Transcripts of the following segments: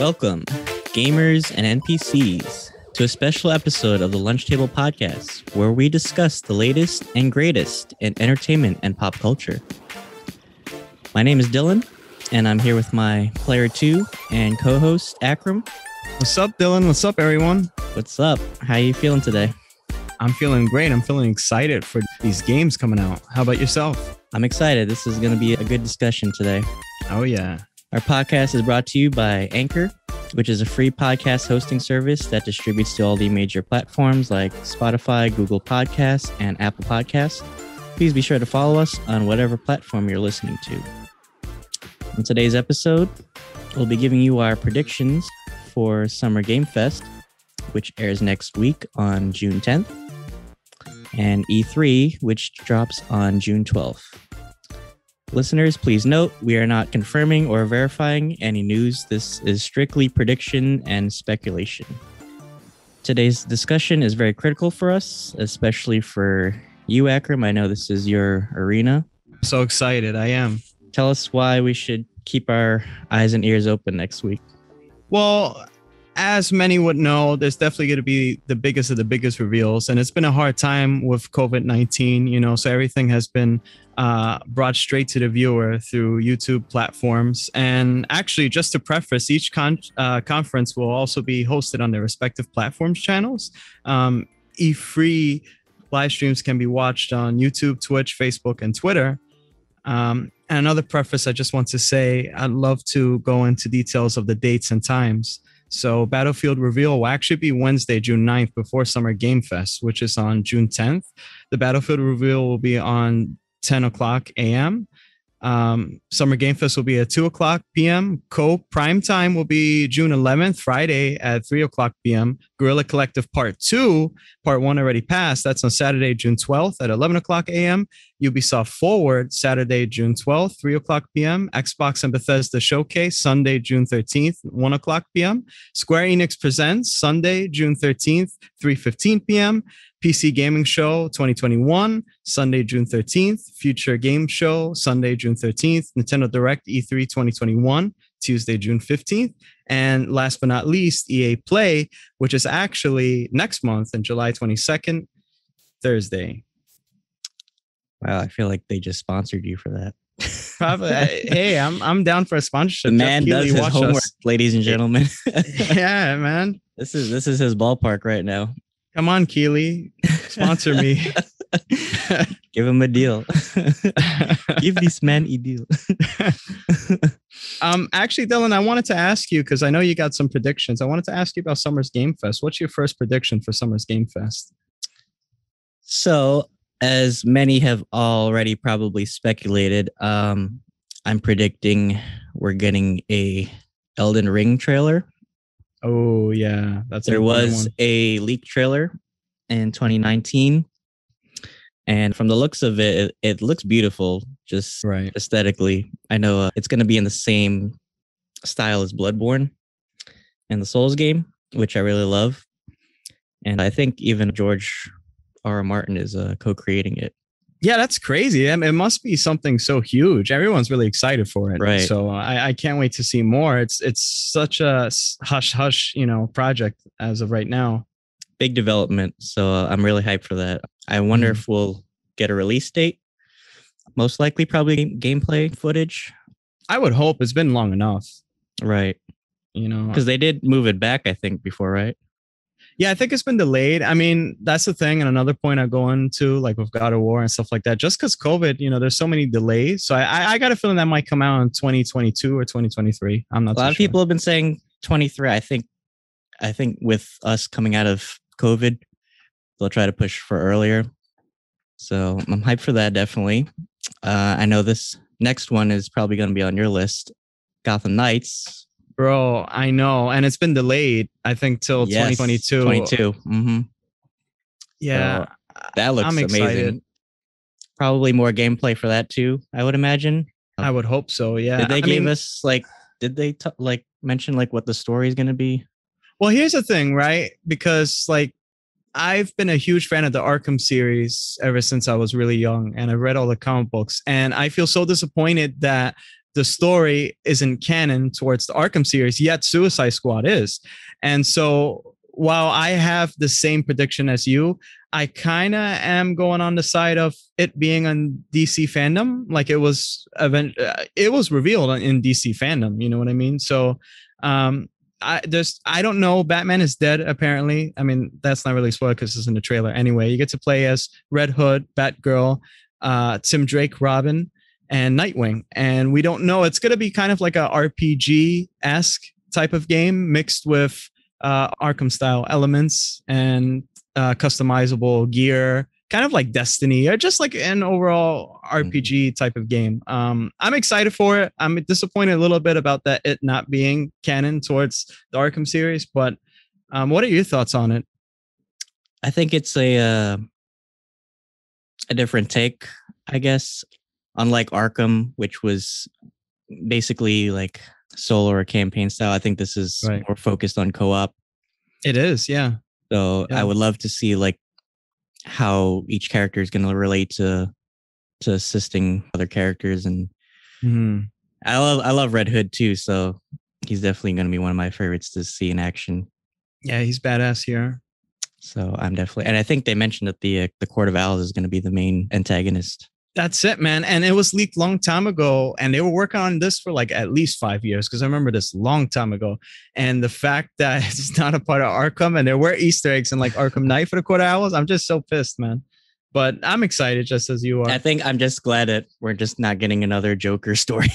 Welcome, gamers and NPCs, to a special episode of the Lunch Table Podcast, where we discuss the latest and greatest in entertainment and pop culture. My name is Dylan, and I'm here with my player 2 and co-host Akram. What's up, Dylan? What's up, everyone? What's up? How are you feeling today? I'm feeling great. I'm feeling excited for these games coming out. How about yourself? I'm excited. This is going to be a good discussion today. Oh, yeah. Our podcast is brought to you by Anchor, which is a free podcast hosting service that distributes to all the major platforms like Spotify, Google Podcasts, and Apple Podcasts. Please be sure to follow us on whatever platform you're listening to. In today's episode, we'll be giving you our predictions for Summer Game Fest, which airs next week on June 10th, and E3, which drops on June 12th. Listeners, please note, we are not confirming or verifying any news. This is strictly prediction and speculation. Today's discussion is very critical for us, especially for you, Akram. I know this is your arena. So excited. I am. Tell us why we should keep our eyes and ears open next week. Well, as many would know, there's definitely going to be the biggest of the biggest reveals. And it's been a hard time with COVID-19, so everything has been brought straight to the viewer through YouTube platforms. And actually, just to preface, each conference will also be hosted on their respective platforms channels. E3 live streams can be watched on YouTube, Twitch, Facebook, and Twitter. And another preface, I just want to say, I'd love to go into details of the dates and times. So Battlefield reveal will actually be Wednesday, June 9th, before Summer Game Fest, which is on June 10th. The Battlefield reveal will be on 10 o'clock a.m. Summer Game Fest will be at 2 o'clock p.m. Prime time will be June 11th, Friday at 3 o'clock p.m. Guerrilla Collective Part 2, Part 1 already passed. That's on Saturday, June 12th at 11 o'clock a.m. Ubisoft Forward, Saturday, June 12th, 3 o'clock p.m. Xbox and Bethesda Showcase, Sunday, June 13th, 1 o'clock p.m. Square Enix Presents, Sunday, June 13th, 3:15 p.m. PC Gaming Show 2021, Sunday, June 13th. Future Game Show, Sunday, June 13th. Nintendo Direct E3 2021, Tuesday, June 15th. And last but not least, EA Play, which is actually next month on July 22nd, Thursday. Wow, I feel like they just sponsored you for that. Probably. Hey, I'm down for a sponsorship. The man does his homework, ladies and gentlemen. Yeah, man. This is his ballpark right now. Come on, Keely. Sponsor me. Give him a deal. Give this man a deal. Actually, Dylan, I wanted to ask you, because I know you got some predictions. I wanted to ask you about Summer's Game Fest. What's your first prediction for Summer's Game Fest? So, as many have already probably speculated, I'm predicting we're getting a Elden Ring trailer. Oh, yeah. There was a leak trailer in 2019. And from the looks of it, it looks beautiful, just right. Aesthetically. I know it's going to be in the same style as Bloodborne and the Souls game, which I really love. And I think even George R. Martin is co-creating it. Yeah, that's crazy. I mean, it must be something so huge. Everyone's really excited for it. Right. So I can't wait to see more. It's such a hush, project as of right now. Big development. So I'm really hyped for that. I wonder if we'll get a release date. Most likely, probably gameplay footage. I would hope. It's been long enough. Right. Because they did move it back, I think, before, right? Yeah, I think it's been delayed. I mean, that's the thing. And another point I go into, like with God of War and stuff like that, just because COVID, there's so many delays. So I got a feeling that might come out in 2022 or 2023. I'm not. A lot of people have been saying 23. I think with us coming out of COVID, they'll try to push for earlier. So I'm hyped for that, definitely. I know this next one is probably going to be on your list, Gotham Knights. Bro, I know. And it's been delayed, I think, till 2022. 22. Mm-hmm. Yeah. So that looks amazing. Probably more gameplay for that too, I would imagine. I would hope so, yeah. Did they give us, did they mention what the story is going to be? Well, here's the thing, right? Because I've been a huge fan of the Arkham series ever since I was really young, and I read all the comic books, and I feel so disappointed that the story isn't canon towards the Arkham series, yet Suicide Squad is. And so while I have the same prediction as you, I kind of am going on the side of it being on DC fandom. Like it was revealed in DC fandom. You know what I mean? So I don't know. Batman is dead, apparently. I mean, that's not really spoiled because it's in the trailer anyway. You get to play as Red Hood, Batgirl, Tim Drake, Robin, and Nightwing. And we don't know. It's going to be kind of like a RPG-esque type of game mixed with Arkham style elements and customizable gear, kind of like Destiny, or just like an overall RPG type of game. I'm excited for it. I'm disappointed a little bit about that it not being canon towards the Arkham series, but what are your thoughts on it? I think it's a different take, I guess. Unlike Arkham, which was basically like solo or campaign style, I think this is more focused on co-op. It is, yeah. So I would love to see like how each character is going to relate to assisting other characters, and I love Red Hood too, so he's definitely going to be one of my favorites to see in action. Yeah, he's badass here. So I'm definitely, and I think they mentioned that the Court of Owls is going to be the main antagonist. That's it, man. And it was leaked long time ago, and they were working on this for like at least 5 years, because I remember this long time ago. And the fact that it's not a part of Arkham, and there were Easter eggs in like Arkham Knight for the Court of Owls, I'm just so pissed, man. But I'm excited, just as you are. I think I'm just glad that we're just not getting another Joker story.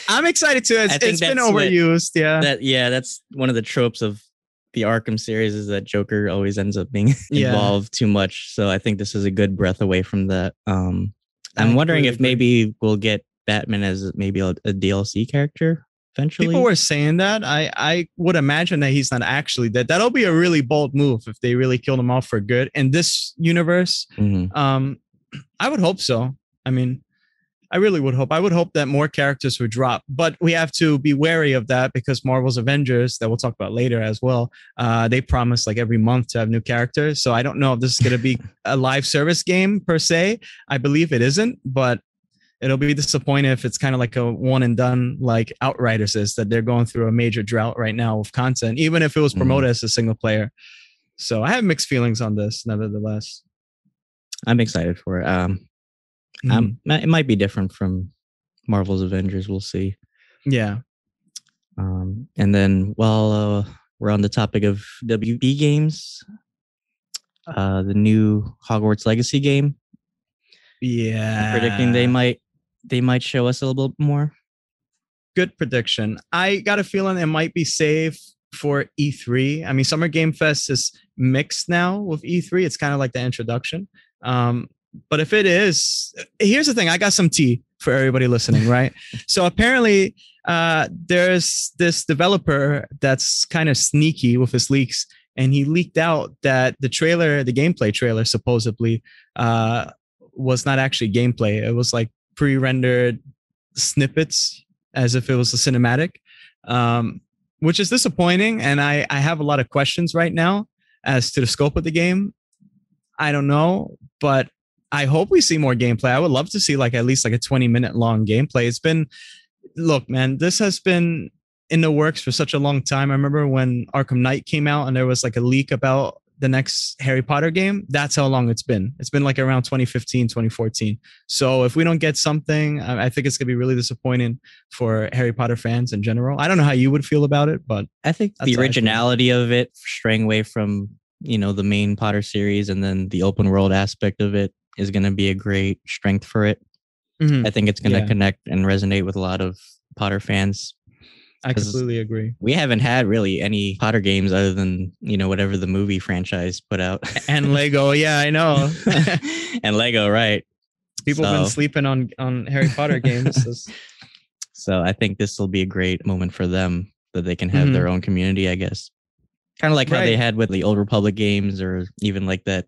I'm excited too. It's been overused. That's one of the tropes of the Arkham series, is that Joker always ends up being involved too much. So I think this is a good breath away from that. I'm wondering if maybe we'll get Batman as maybe a DLC character eventually. People were saying that. I would imagine that he's not actually dead. That'll be a really bold move if they really killed him off for good in this universe. I would hope so. I mean, I really would hope. I would hope that more characters would drop, but we have to be wary of that because Marvel's Avengers, that we'll talk about later as well, they promise like every month to have new characters. So I don't know if this is going to be a live service game per se. I believe it isn't, but it'll be disappointing if it's kind of like a one and done, like Outriders is, that they're going through a major drought right now of content, even if it was promoted as a single player. So I have mixed feelings on this, nevertheless. I'm excited for it. It might be different from Marvel's Avengers. We'll see. Yeah. And then while we're on the topic of WB games, the new Hogwarts Legacy game. Yeah. I'm predicting they might show us a little bit more. Good prediction. I got a feeling it might be safe for E3. I mean, Summer Game Fest is mixed now with E3. It's kind of like the introduction. But if it is, here's the thing. I got some tea for everybody listening, right? So apparently there's this developer that's kind of sneaky with his leaks, and he leaked out that the gameplay trailer supposedly was not actually gameplay. It was like pre-rendered snippets as if it was a cinematic, which is disappointing. And I have a lot of questions right now as to the scope of the game. I don't know, but I hope we see more gameplay. I would love to see like at least like a 20-minute long gameplay. Look, man, this has been in the works for such a long time. I remember when Arkham Knight came out and there was like a leak about the next Harry Potter game. That's how long it's been. It's been like around 2015, 2014. So if we don't get something, I think it's going to be really disappointing for Harry Potter fans in general. I don't know how you would feel about it, but I think the originality of it, straying away from, the main Potter series, and then the open world aspect of it is going to be a great strength for it. I think it's going to connect and resonate with a lot of Potter fans. I completely agree. We haven't had really any Potter games other than, whatever the movie franchise put out. And Lego. Yeah, I know. And Lego, right. People have been sleeping on Harry Potter games. So I think this will be a great moment for them, that they can have their own community, I guess. Kind of like how they had with the Old Republic games, or even like that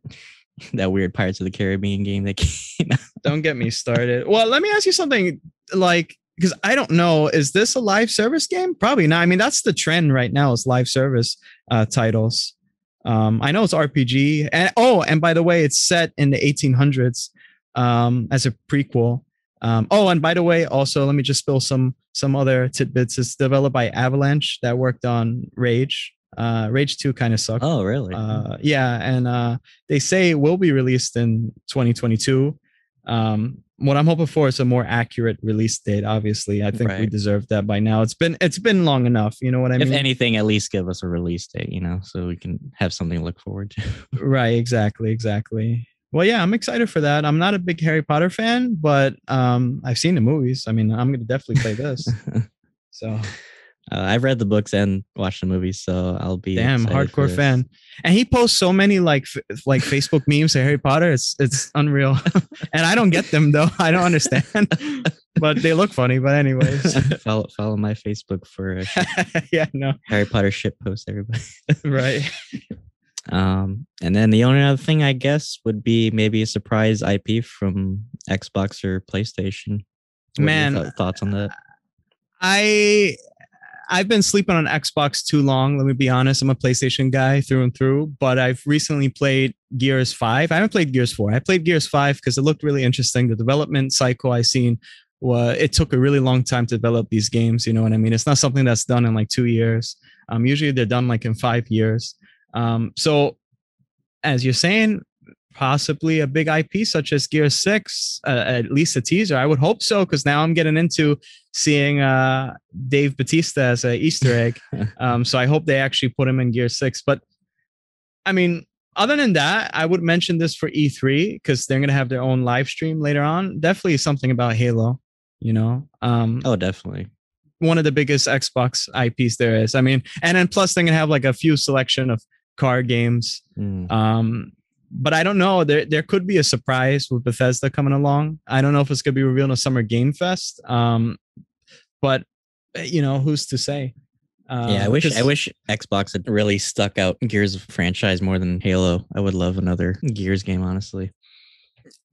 weird Pirates of the Caribbean game that came out. Don't get me started. Well, let me ask you something, because I don't know, is this a live service game? Probably not. I mean, that's the trend right now, is live service titles. I know it's RPG. And by the way, it's set in the 1800s as a prequel. Oh, and by the way, also let me just spill some other tidbits. It's developed by Avalanche that worked on Rage. Rage 2 kind of sucked. Oh, really? Yeah, and they say it will be released in 2022. What I'm hoping for is a more accurate release date. Obviously, I think we deserve that by now. It's been long enough. You know what I mean? If anything, at least give us a release date, so we can have something to look forward to. Right. Exactly. Well, yeah, I'm excited for that. I'm not a big Harry Potter fan, but I've seen the movies. I mean, I'm going to definitely play this. So I've read the books and watched the movies, so I'll be hardcore fan. And he posts so many like Facebook memes of Harry Potter. It's unreal. And I don't get them though. I don't understand. But they look funny. But anyways, follow my Facebook for Harry Potter shit post, everybody. Right. And then the only other thing I guess would be maybe a surprise IP from Xbox or PlayStation. Man, thoughts on that? I've been sleeping on Xbox too long. Let me be honest. I'm a PlayStation guy through and through, but I've recently played Gears 5. I haven't played Gears 4. I played Gears 5 because it looked really interesting. The development cycle I seen, it took a really long time to develop these games. You know what I mean? It's not something that's done in like 2 years. Usually they're done like in 5 years. So as you're saying, possibly a big IP such as Gears 6, at least a teaser. I would hope so, because now I'm getting into seeing Dave Bautista as an Easter egg. So I hope they actually put him in Gears 6. But I mean, other than that, I would mention this for E3 because they're going to have their own live stream later on. Definitely something about Halo, Oh, definitely. One of the biggest Xbox IPs there is. I mean, and then plus they're going to have like a few selection of card games. But I don't know. There could be a surprise with Bethesda coming along. I don't know if it's going to be revealed in a Summer Game Fest. But who's to say? I wish Xbox had really stuck out Gears franchise more than Halo. I would love another Gears game, honestly.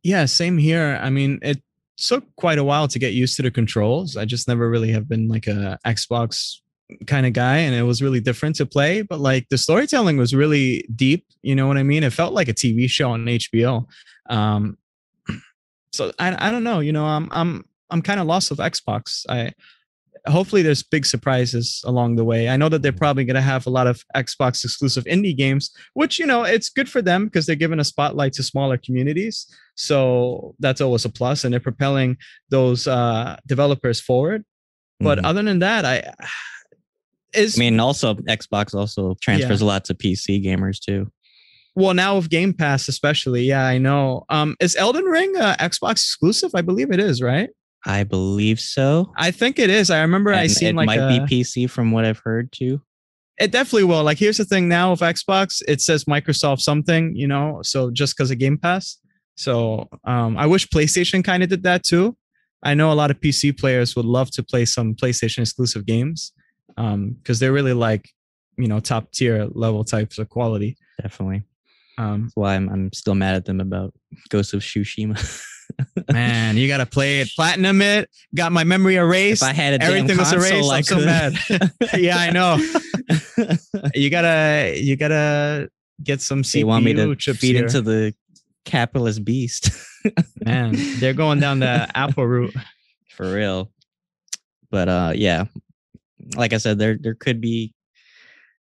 Yeah, same here. I mean, it took quite a while to get used to the controls. I just never really have been like a Xbox kind of guy, and it was really different to play, but like the storytelling was really deep. You know what I mean? It felt like a TV show on HBO. So I don't know. I'm kind of lost with Xbox. Hopefully there's big surprises along the way. I know that they're probably going to have a lot of Xbox exclusive indie games, which, it's good for them because they're giving a spotlight to smaller communities. So that's always a plus, and they're propelling those developers forward. But other than that, also Xbox also transfers a lot to PC gamers too. Well, now with Game Pass, especially. Yeah, I know. Is Elden Ring Xbox exclusive? I believe it is, right? I believe so. I think it is. I remember I seen it might be PC from what I've heard too. It definitely will. Like, here's the thing now with Xbox, it says Microsoft something, so just because of Game Pass. So I wish PlayStation kind of did that too. I know a lot of PC players would love to play some PlayStation exclusive games because they're really like, top tier level types of quality. Definitely. That's why I'm still mad at them about Ghost of Tsushima. Man, you gotta play it, platinum it. Got my memory erased. If I had everything was erased, I'm so mad. Yeah, I know. You gotta get some CPU. They want me to chips feed here. into the capitalist beast. Man, they're going down the Apple route for real. But yeah, like I said, there could be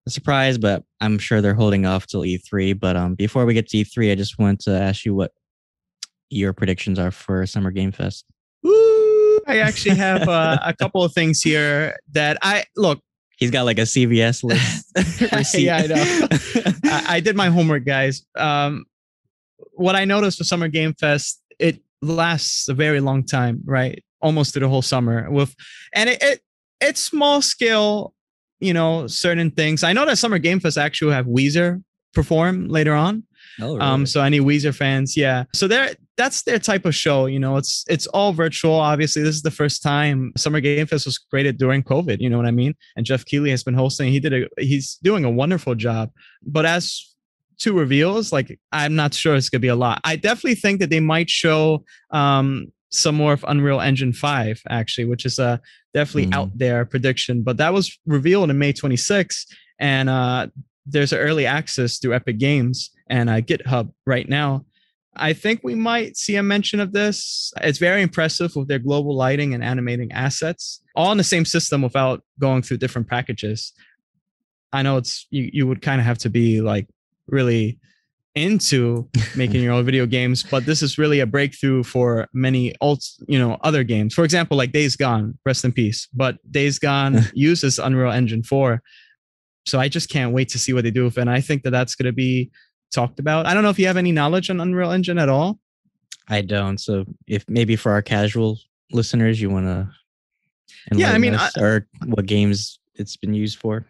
a surprise, but I'm sure they're holding off till E3. But before we get to E3, I just wanted to ask you what your predictions are for Summer Game Fest. Ooh, I actually have a couple of things here that look. He's got like a CVS list. Yeah, I know. I did my homework, guys. What I noticed for Summer Game Fest, it lasts a very long time, right? Almost through the whole summer. And it's small scale, certain things. I know that Summer Game Fest actually have Weezer perform later on. Oh, really? So any Weezer fans, yeah. So that's their type of show. It's all virtual. Obviously, this is the first time Summer Game Fest was created during COVID. You know what I mean? And Jeff Keighley has been hosting. He's doing a wonderful job. But as to reveals, like, I'm not sure it's gonna be a lot. I definitely think that they might show some more of Unreal Engine 5, actually, which is a definitely out there prediction. But that was revealed in May 26th, and there's an early access through Epic Games and GitHub right now. I think we might see a mention of this. It's very impressive with their global lighting and animating assets, all in the same system without going through different packages. I know it's you would kind of have to be like really into making your own video games, but this is really a breakthrough for many other games. For example, like Days Gone, rest in peace. But Days Gone uses Unreal Engine 4. So I just can't wait to see what they do with it. And I think that that's going to be talked about. I don't know if you have any knowledge on Unreal Engine at all. I don't. So if maybe for our casual listeners, you want to or what games it's been used for.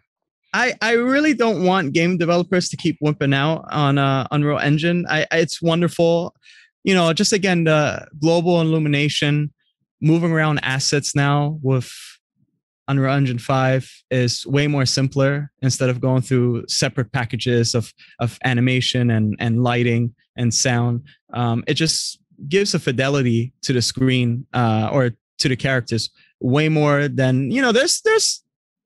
I really don't want game developers to keep wimping out on Unreal Engine. It's wonderful. Just again, the global illumination, moving around assets now with Unreal Engine 5 is way more simpler instead of going through separate packages of animation and lighting and sound. It just gives a fidelity to the screen or to the characters way more than,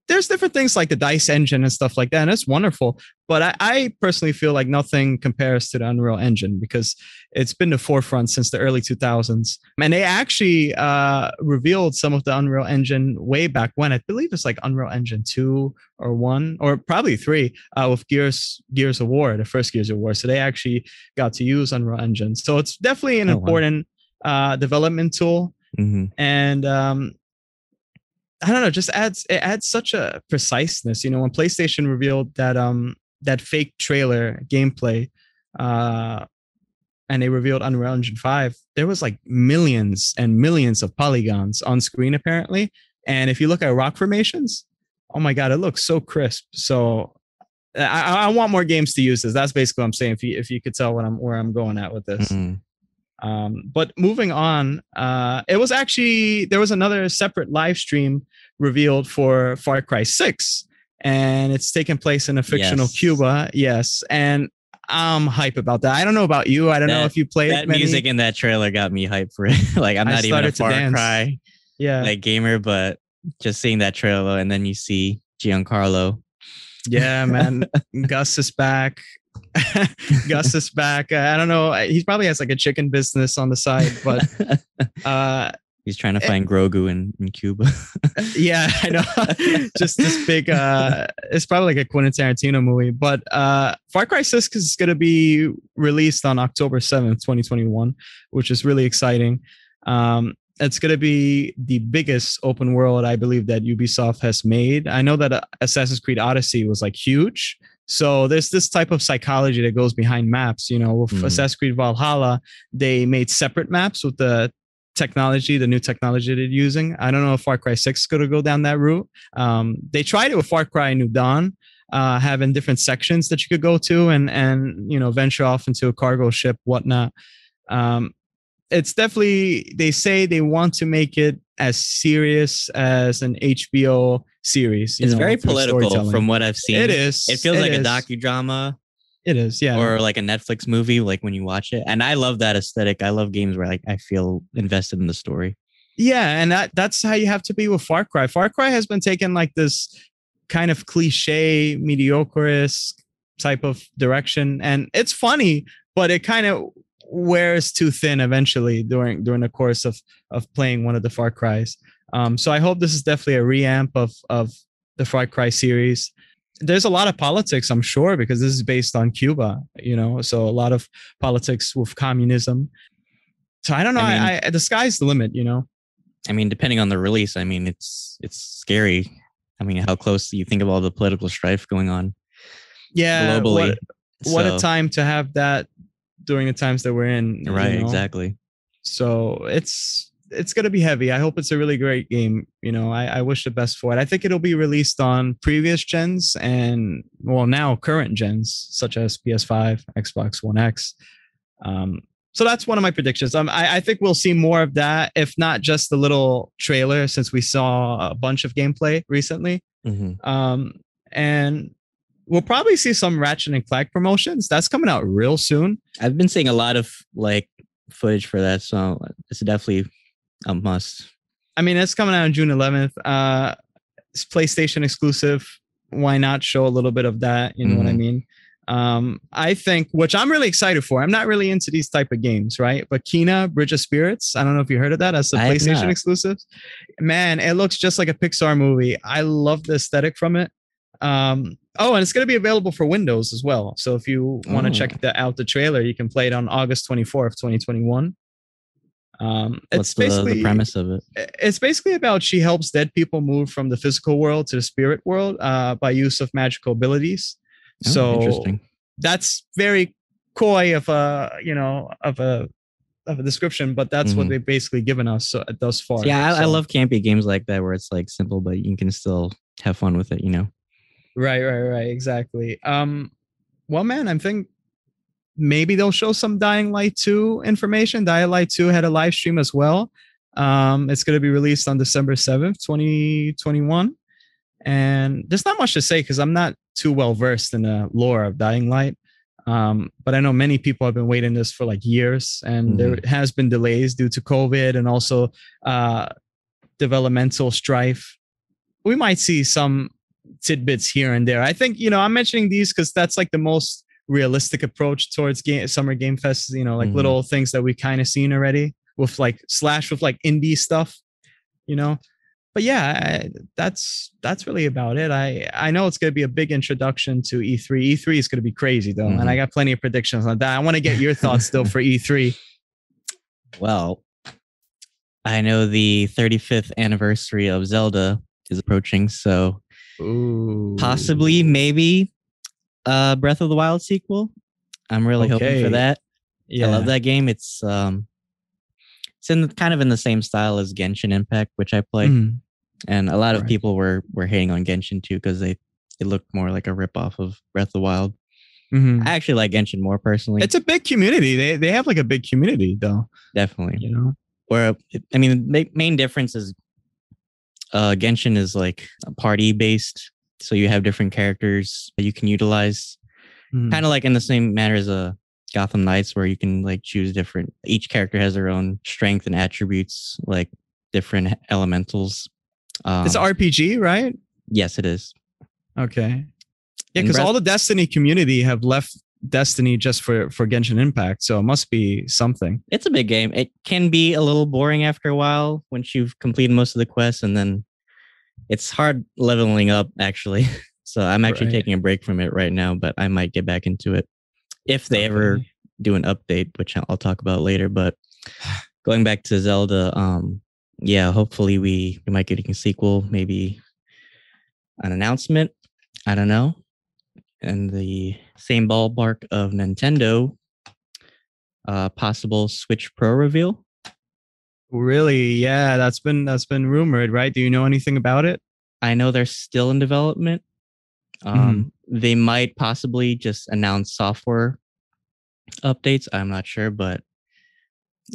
there's different things like the dice engine and stuff like that, and it's wonderful. But I personally feel like nothing compares to the Unreal Engine because it's been the forefront since the early 2000s. And they actually revealed some of the Unreal Engine way back when. I believe it's like Unreal Engine 2 or 1 or probably 3 with Gears of War, the first Gears of War. So they actually got to use Unreal Engine. So it's definitely an important development tool. Mm-hmm. And I don't know, it adds such a preciseness. When PlayStation revealed that fake trailer gameplay, and they revealed Unreal Engine 5, there was like millions and millions of polygons on screen apparently. And if you look at rock formations, oh my God, it looks so crisp. So I want more games to use this. That's basically what I'm saying. If you could tell where I'm going at with this. Mm-hmm. But moving on, there was another separate live stream revealed for Far Cry 6, and it's taking place in a fictional Cuba. Yes. And I'm hype about that. I don't know about you. I don't know if you played that music in that trailer got me hype for it. Like I'm not even a Far Cry gamer, but just seeing that trailer and then you see Giancarlo. Yeah, man. Gus is back. Gus is back. I don't know. He probably has like a chicken business on the side, but he's trying to find Grogu in Cuba. Yeah, I know. Just this big. It's probably like a Quentin Tarantino movie. But Far Cry 6 is going to be released on October 7th, 2021, which is really exciting. It's going to be the biggest open world, I believe, that Ubisoft has made. I know that Assassin's Creed Odyssey was like huge. So there's this type of psychology that goes behind maps. With Assassin's Creed Valhalla, they made separate maps with the new technology they're using. I don't know if Far Cry 6 is going to go down that route. They tried it with Far Cry New Dawn, having different sections that you could go to and venture off into a cargo ship, whatnot. It's definitely, they say they want to make it as serious as an HBO series. It's very political from what I've seen. It is. It feels like a docudrama. It is, yeah. Or like a Netflix movie, like when you watch it. And I love that aesthetic. I love games where like I feel invested in the story. Yeah, and that's how you have to be with Far Cry. Far Cry has been taken like this kind of cliche, mediocre type of direction. And it's funny, but it kind of wears too thin eventually during the course of playing one of the Far Cries. So I hope this is definitely a revamp of the Far Cry series. There's a lot of politics, I'm sure, because this is based on Cuba, so a lot of politics with communism. So I don't know. The sky's the limit, I mean, depending on the release, I mean, it's scary. I mean, how close do you think of all the political strife going on? Yeah, globally. What a time to have that during the times that we're in. Right, exactly. So it's going to be heavy. I hope it's a really great game. I wish the best for it. I think it'll be released on previous gens and, now current gens, such as PS5, Xbox One X. So that's one of my predictions. I think we'll see more of that, if not just the little trailer, since we saw a bunch of gameplay recently. Mm-hmm. And we'll probably see some Ratchet and Clank promotions. That's coming out real soon. I've been seeing a lot of like footage for that, so it's definitely a must. I mean, it's coming out on June 11th. It's PlayStation exclusive. Why not show a little bit of that? You know what I mean? I think, which I'm really excited for. I'm not really into these type of games, right? But Kena, Bridge of Spirits. I don't know if you heard of that. That's the I have PlayStation not. exclusive. Man, it looks just like a Pixar movie. I love the aesthetic from it. Oh, and it's going to be available for Windows as well. So if you want to Oh, check out the trailer, you can play it on August 24th, 2021. what's It's the basically premise of it? it's basically about she helps dead people move from the physical world to the spirit world by use of magical abilities. Oh, So interesting. that's very coy of a description, but that's what Mhm. they've basically given us thus See, far. I So love campy games like that where it's like simple, but you can still have fun with it, you know? right, exactly. Well, man, I think maybe they'll show some Dying Light 2 information. Dying Light 2 had a live stream as well. It's going to be released on December 7th, 2021. And there's not much to say because I'm not too well versed in the lore of Dying Light. But I know many people have been waiting this for like years, and there has been delays due to COVID and also developmental strife. We might see some tidbits here and there. I think, I'm mentioning these because that's like the most realistic approach towards summer game fests, like little things that we've kind of seen already with like indie stuff, you know. But yeah, that's really about it. I know it's going to be a big introduction to E3. E3 is going to be crazy though, and I got plenty of predictions on that. I want to get your thoughts still for E3. Well, I know the 35th anniversary of Zelda is approaching, so possibly, maybe, Breath of the Wild sequel. I'm really hoping for that. Yeah. I love that game. It's kind of in the same style as Genshin Impact, which I play, and a lot of people were hating on Genshin too because it looked more like a ripoff of Breath of the Wild. I actually like Genshin more personally. It's a big community. They have like a big community though. Definitely, Where I mean, the main difference is Genshin is like party based, so you have different characters that you can utilize, kind of like in the same manner as a Gotham Knights, where you can like choose different. Each character has their own strength and attributes, like different elementals. It's an RPG, right? Yes, it is. Okay. Yeah, because all the Destiny community have left Destiny just for Genshin Impact, so it must be something. It's a big game. It can be a little boring after a while once you've completed most of the quests, and then it's hard leveling up actually. So I'm actually taking a break from it right now, but I might get back into it if they ever do an update, which I'll talk about later. But going back to Zelda, yeah, hopefully we might get a sequel, maybe an announcement. I don't know. And the same ballpark of Nintendo, possible Switch Pro reveal. Really? Yeah, that's been rumored, right? Do you know anything about it? I know they're still in development. They might possibly just announce software updates. I'm not sure, but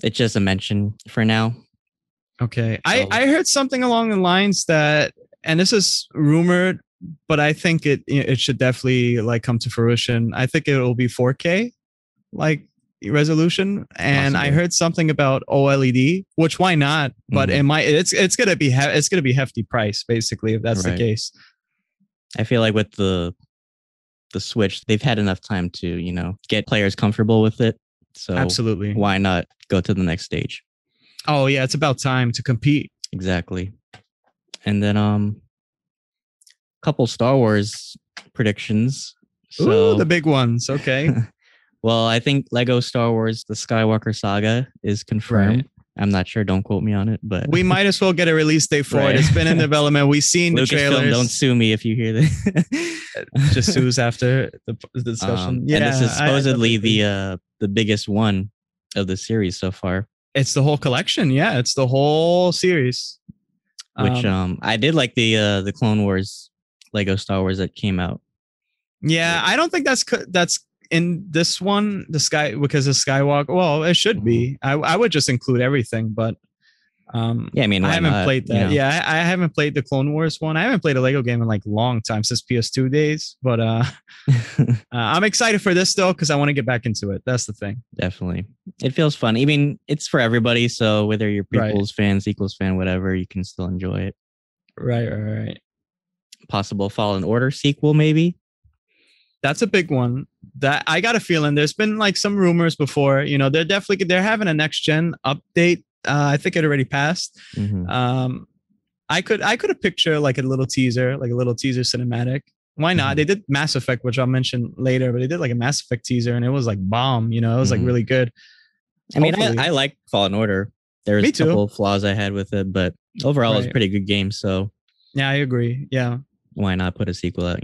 it's just a mention for now. Okay. So, I heard something along the lines that, and this is rumored, but I think it should definitely like come to fruition. I think it will be 4K like resolution, and possibly. I heard something about OLED, which why not? But it's gonna be hefty price basically if that's the case. I feel like with the Switch, they've had enough time to get players comfortable with it. So absolutely, why not go to the next stage? Oh yeah, it's about time to compete. Exactly. And then couple Star Wars predictions. So, ooh, the big ones. Okay. Well, I think Lego Star Wars: The Skywalker Saga is confirmed. I'm not sure. Don't quote me on it, but we might as well get a release date for it. It's been in development. We've seen the trailers. Don't sue me if you hear this. Just sues after the discussion. Yeah, and this is supposedly the biggest one of the series so far. It's the whole collection. Yeah, it's the whole series. Which I did like the Clone Wars Lego Star Wars that came out. Yeah, I don't think that's in this one, because of Skywalker. Well, it should be. I would just include everything, but yeah, I mean, I haven't played that. Yeah, I haven't played the Clone Wars one. I haven't played a Lego game in like a long time, since PS2 days. But I'm excited for this though, because I want to get back into it. That's the thing. Definitely, it feels fun. I mean, it's for everybody. So whether you're prequels fan, sequels fan, whatever, you can still enjoy it. Right. Possible Fallen Order sequel, maybe. That's a big one. That I got a feeling there's been like some rumors before. They're having a next gen update. I think it already passed. Mm-hmm. I could have pictured like a little teaser cinematic. Why not? Mm-hmm. They did Mass Effect, which I'll mention later, but they did like a Mass Effect teaser, and it was like bomb. It was like really good. I mean, I like Fallen Order. There's a couple of flaws I had with it, but overall, it was a pretty good game. So yeah, I agree. Yeah, why not put a sequel out?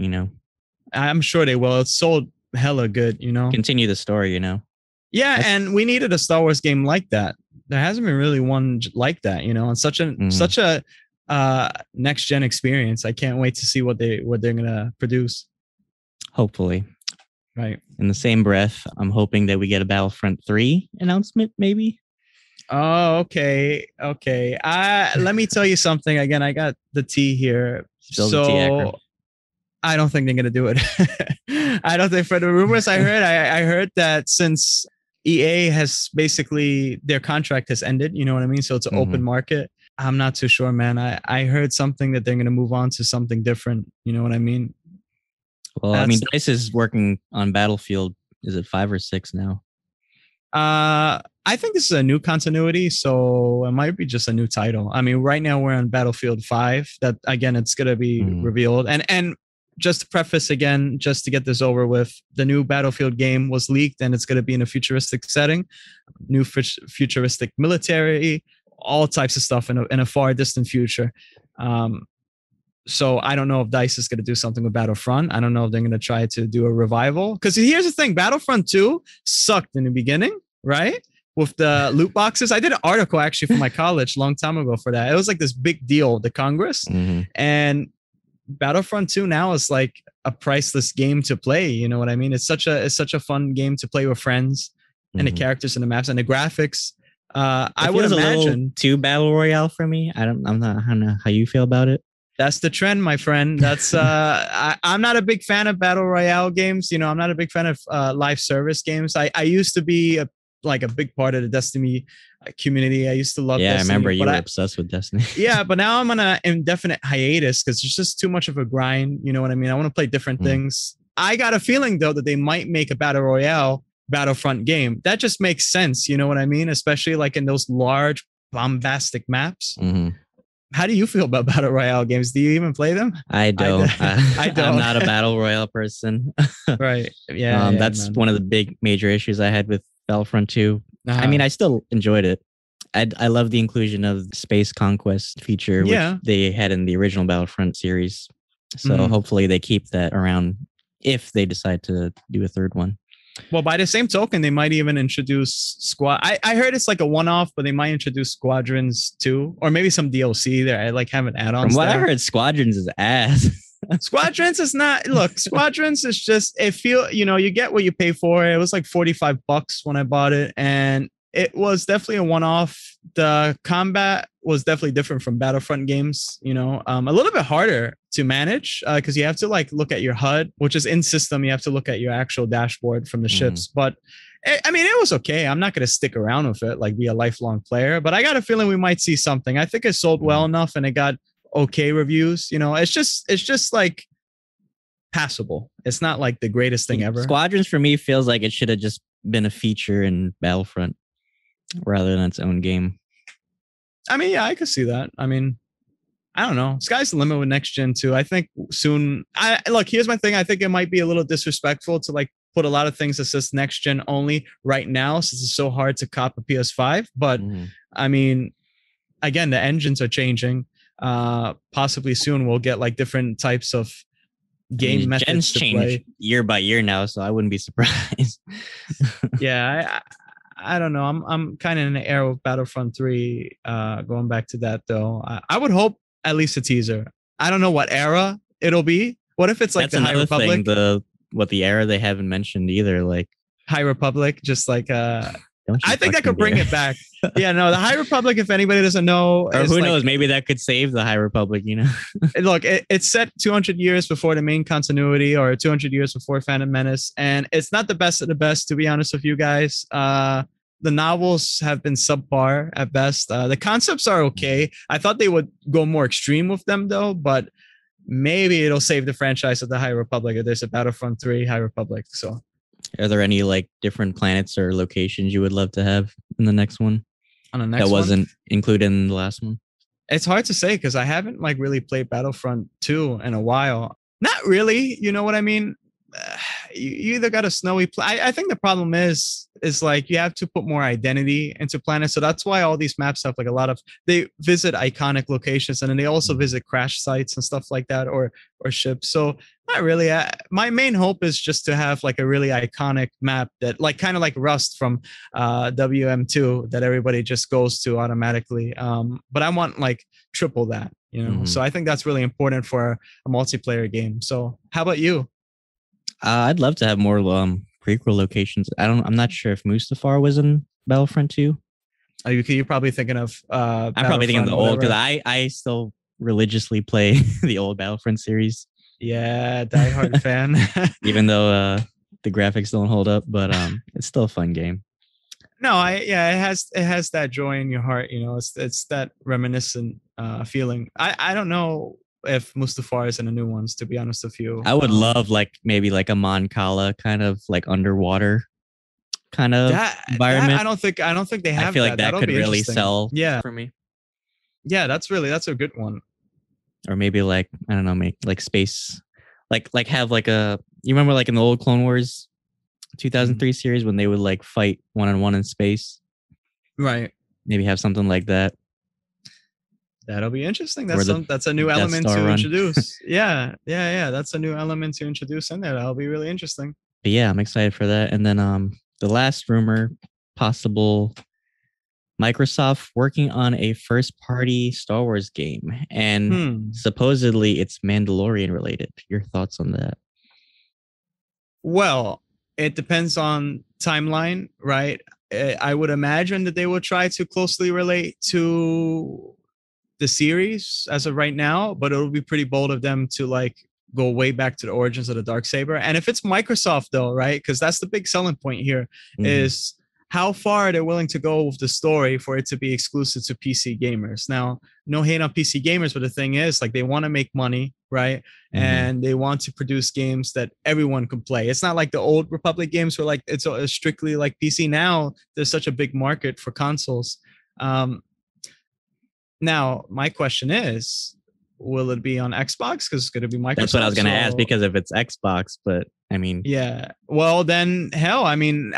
I'm sure they will. It's sold hella good. Continue the story. Yeah, and we needed a Star Wars game like that. There hasn't been really one like that. And such a next gen experience. I can't wait to see what they're gonna produce. Hopefully. Right. In the same breath, I'm hoping that we get a Battlefront 3 announcement, maybe. Oh, okay. Let me tell you something. Again, I got the tea here. Spill the tea, Akram. I don't think they're gonna do it. I don't think, for the rumors I heard, I heard that since EA has basically, their contract has ended, you know what I mean? So it's an open market. I'm not too sure, man. I heard something that they're gonna move on to something different. You know what I mean? Well, DICE is working on Battlefield. Is it 5 or 6 now? I think this is a new continuity, so it might be just a new title. I mean, right now we're on Battlefield 5. That again, it's gonna be revealed. And just to preface again, just to get this over with, the new Battlefield game was leaked, and it's gonna be in a futuristic setting, new futuristic military, all types of stuff in a far distant future. So I don't know if DICE is going to do something with Battlefront. I don't know if they're going to try to do a revival. Because here's the thing, Battlefront 2 sucked in the beginning, right? With the loot boxes. I did an article actually for my college a long time ago for that. It was like this big deal, the Congress. And Battlefront 2 now is like a priceless game to play. You know what I mean? It's such a fun game to play with friends, and the characters and the maps and the graphics. I would imagine too battle royale for me. I don't know how you feel about it. That's the trend, my friend. That's I'm not a big fan of battle royale games. I'm not a big fan of live service games. I used to be a big part of the Destiny community. I used to love. Yeah, Destiny, I remember you were obsessed with Destiny. Yeah, but now I'm on an indefinite hiatus because it's just too much of a grind. You know what I mean? I want to play different things. I got a feeling though that they might make a battle royale Battlefront game. That just makes sense. You know what I mean? Especially like in those large bombastic maps. How do you feel about battle royale games? Do you even play them? I don't. I don't. I'm not a battle royale person. Right. Yeah. That's one of the big major issues I had with Battlefront 2. I mean, I still enjoyed it. I love the inclusion of the space conquest feature, which they had in the original Battlefront series. So hopefully they keep that around if they decide to do a third one. Well, by the same token, they might even introduce squad. I heard it's like a one-off, but they might introduce Squadrons too, or maybe some DLC there. I like having add-ons. From what I heard, Squadrons is ass. Squadrons is not. Look, Squadrons is just. You get what you pay for. It was like $45 when I bought it, and it was definitely a one-off. The combat was definitely different from Battlefront games. A little bit harder to manage because you have to look at your HUD, which is in system. You have to look at your actual dashboard from the ships. But I mean, it was okay. I'm not going to stick around with it, be a lifelong player. But I got a feeling we might see something. I think it sold well enough, and it got okay reviews. It's just like passable. It's not like the greatest thing ever. Squadrons for me feels like it should have just been a feature in Battlefront rather than its own game. I mean, yeah, I could see that. I mean, I don't know. Sky's the limit with next gen too. I think soon. Here's my thing. I think it might be a little disrespectful to put a lot of things that says next gen only right now, since it's so hard to cop a PS5. But I mean, again, the engines are changing. Possibly soon we'll get different types of game methods gens to change play year by year now, so I wouldn't be surprised. Yeah, I don't know. I'm kind of in the era of Battlefront 3. Going back to that though, I would hope at least a teaser. I don't know what era it'll be. What if it's That's the High Republic? The era they haven't mentioned either. High Republic, just I think that could bring it back. Yeah, no, the High Republic, if anybody doesn't know, or who knows, maybe that could save the High Republic. Look, it's set 200 years before the main continuity, or 200 years before Phantom Menace, and it's not the best of the best, to be honest with you guys. The novels have been subpar at best. The concepts are okay. I thought they would go more extreme with them though, but maybe it'll save the franchise of the High Republic if there's a Battlefront 3 High Republic. So, are there any like different planets or locations you would love to have in the next one on the next that one, wasn't included in the last one? it's hard to say because I haven't like really played Battlefront 2 in a while. Not really, you know what I mean? You either got a snowy I think the problem is like you have to put more identity into planets. So that's why all these maps have like a lot of, they visit iconic locations and then they also visit crash sites and stuff like that, or ships. So not really. My main hope is just to have like a really iconic map that like kind of like Rust from WM2 that everybody just goes to automatically. But I want like triple that, you know. So I think that's really important for a multiplayer game. So how about you? I'd love to have more prequel locations. I'm not sure if Mustafar was in Battlefront 2. Oh, you're probably thinking of I'm probably thinking of the old, because I still religiously play the old Battlefront series. Yeah, diehard fan. Even though the graphics don't hold up, but it's still a fun game. No, it has that joy in your heart, you know. It's that reminiscent feeling. I don't know if Mustafar is in the new ones, to be honest with you. I would love like maybe like a Mon Cala kind of like underwater kind of environment. I don't think they have. I feel like that could really sell for me. Yeah, that's a good one. Or maybe like, I don't know, make like space, like have like a, you remember like in the old Clone Wars 2003 series when they would like fight one-on-one in space, right? Maybe have something like that. That'll be interesting. That's a new element to introduce. Yeah. That's a new element to introduce in there. That'll be really interesting. But yeah, I'm excited for that. And then the last rumor, possible Microsoft working on a first-party Star Wars game, and supposedly it's Mandalorian related. Your thoughts on that? Well, it depends on timeline, right? I would imagine that they will try to closely relate to the series as of right now, but it'll be pretty bold of them to like go way back to the origins of the Darksaber. And if it's Microsoft though, right? Because that's the big selling point here, is how far they're willing to go with the story for it to be exclusive to PC gamers. Now, no hate on PC gamers, but the thing is, like, they want to make money, right? And they want to produce games that everyone can play. It's not like the old Republic games where like it's strictly like PC. Now there's such a big market for consoles. Now, my question is, will it be on Xbox? Because it's going to be Microsoft. That's what I was going to ask, because if it's Xbox, but I mean... Yeah. Well, then, hell, I mean,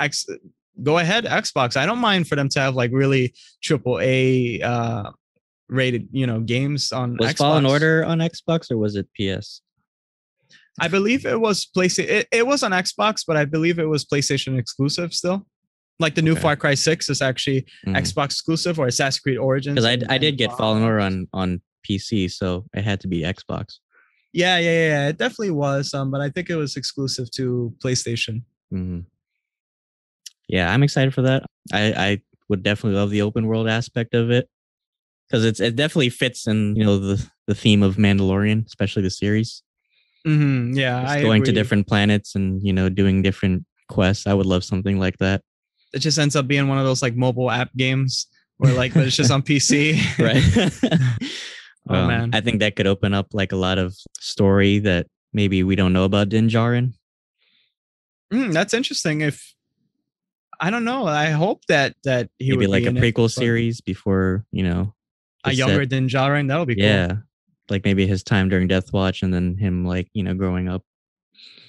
go ahead, Xbox. I don't mind for them to have like really AAA rated, you know, games on Xbox. Was Fallen Order on Xbox or was it PS? I believe it was PlayStation. It was on Xbox, but I believe it was PlayStation exclusive still. Like the new Far Cry 6 is actually Xbox exclusive, or Assassin's Creed Origins. Because I did get Fallen Order on PC, so it had to be Xbox. Yeah. It definitely was, but I think it was exclusive to PlayStation. Yeah, I'm excited for that. I would definitely love the open world aspect of it, because it definitely fits in, you know, the theme of Mandalorian, especially the series. Yeah, just going to different planets and, you know, doing different quests. I would love something like that. It just ends up being one of those like mobile app games where like, but it's just on PC. Right. Man. I think that could open up like a lot of story that maybe we don't know about Din Djarin. That's interesting. If I don't know, I hope that he maybe would like be a prequel series before, you know, a younger Din Djarin. That'll be cool. Yeah. Like maybe his time during Death Watch and then him like, you know, growing up.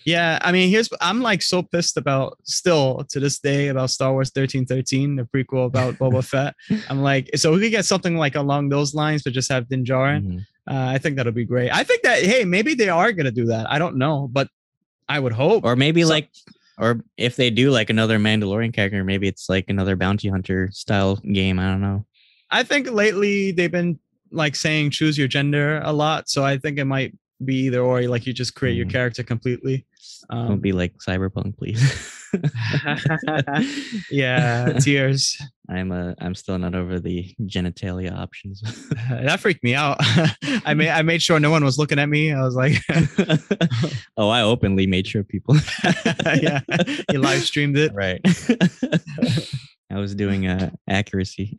Yeah, I mean, I'm like so pissed about still to this day about Star Wars 1313, the prequel about Boba Fett. I'm like, so we could get something like along those lines, but just have Din Djarin. I think that'll be great. I think that, hey, maybe they are gonna do that. I don't know, but I would hope. Or maybe or if they do like another Mandalorian character, maybe it's like another bounty hunter style game. I don't know. I think lately they've been like saying choose your gender a lot, so I think it might be either or, like you just create your character completely. Don't be like Cyberpunk, please. Yeah, tears. I'm still not over the genitalia options. That freaked me out. I made sure no one was looking at me. I was like, oh, I openly made sure people. Yeah, you live streamed it, right? I was doing accuracy.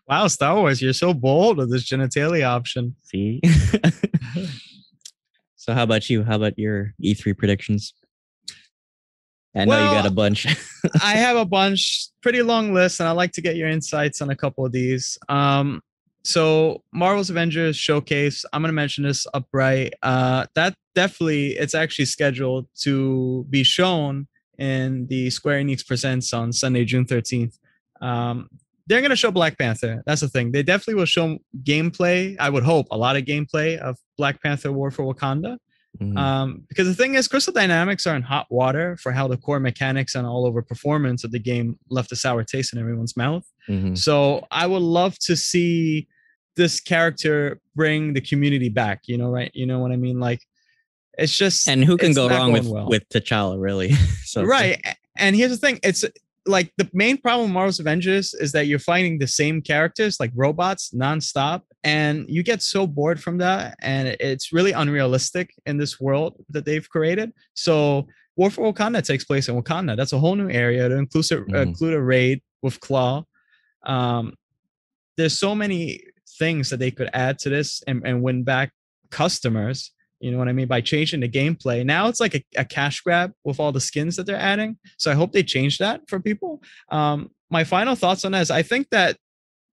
Wow, Star Wars, you're so bold with this genitalia option. See? So how about you? How about your E3 predictions? I know you got a Well, bunch. I have a bunch, pretty long list, and I'd like to get your insights on a couple of these. So Marvel's Avengers Showcase, I'm gonna mention this upright. That definitely, it's actually scheduled to be shown in the Square Enix Presents on Sunday, June 13th. They're gonna show Black Panther. That's the thing. They definitely will show gameplay. I would hope a lot of gameplay of Black Panther: War for Wakanda. Because the thing is, Crystal Dynamics are in hot water for how the core mechanics and all over performance of the game left a sour taste in everyone's mouth. So I would love to see this character bring the community back. Right? You know what I mean? Like, it's just, and who can go wrong well. with T'Challa, really? So right. And here's the thing: it's like the main problem with Marvel's Avengers is that you're fighting the same characters, like robots, nonstop, and you get so bored from that, and it's really unrealistic in this world that they've created. So War for Wakanda takes place in Wakanda. That's a whole new area to include a raid with Claw. There's so many things that they could add to this and win back customers. You know what I mean? By changing the gameplay. Now it's like a cash grab with all the skins that they're adding. So I hope they change that for people. My final thoughts on that is I think that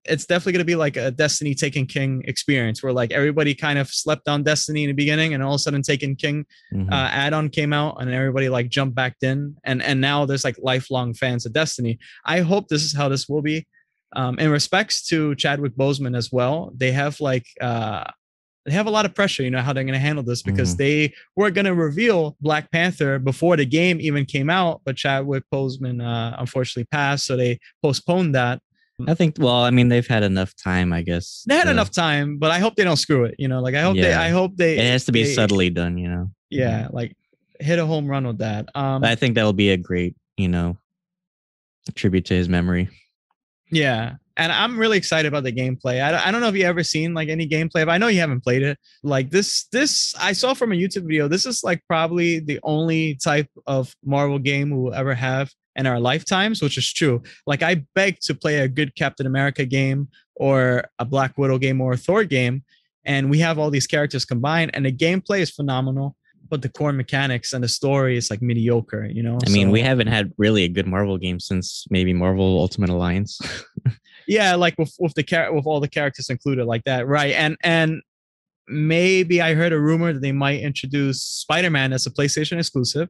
it's definitely going to be like a Destiny Taken King experience where like everybody kind of slept on Destiny in the beginning and all of a sudden Taken King add-on came out and everybody like jumped back in. And now there's like lifelong fans of Destiny. I hope this is how this will be. In respects to Chadwick Boseman as well, they have like... they have a lot of pressure, how they're going to handle this because they were going to reveal Black Panther before the game even came out, but Chadwick Boseman unfortunately passed, so they postponed that. I think, well, I mean, they've had enough time, I guess. They had enough time, but I hope they don't screw it. Like I hope they. It has to be subtly done, Yeah, like hit a home run with that. But I think that'll be a great, tribute to his memory. Yeah. And I'm really excited about the gameplay. I don't know if you ever seen like any gameplay, but I know you haven't played it. Like this I saw from a YouTube video. This is like probably the only type of Marvel game we will ever have in our lifetimes, which is true. Like I beg to play a good Captain America game or a Black Widow game or a Thor game. And we have all these characters combined and the gameplay is phenomenal. But the core mechanics and the story is like mediocre, I mean, we haven't had really a good Marvel game since maybe Marvel Ultimate Alliance. Yeah, like with all the characters included like that, right? And maybe I heard a rumor that they might introduce Spider-Man as a PlayStation exclusive.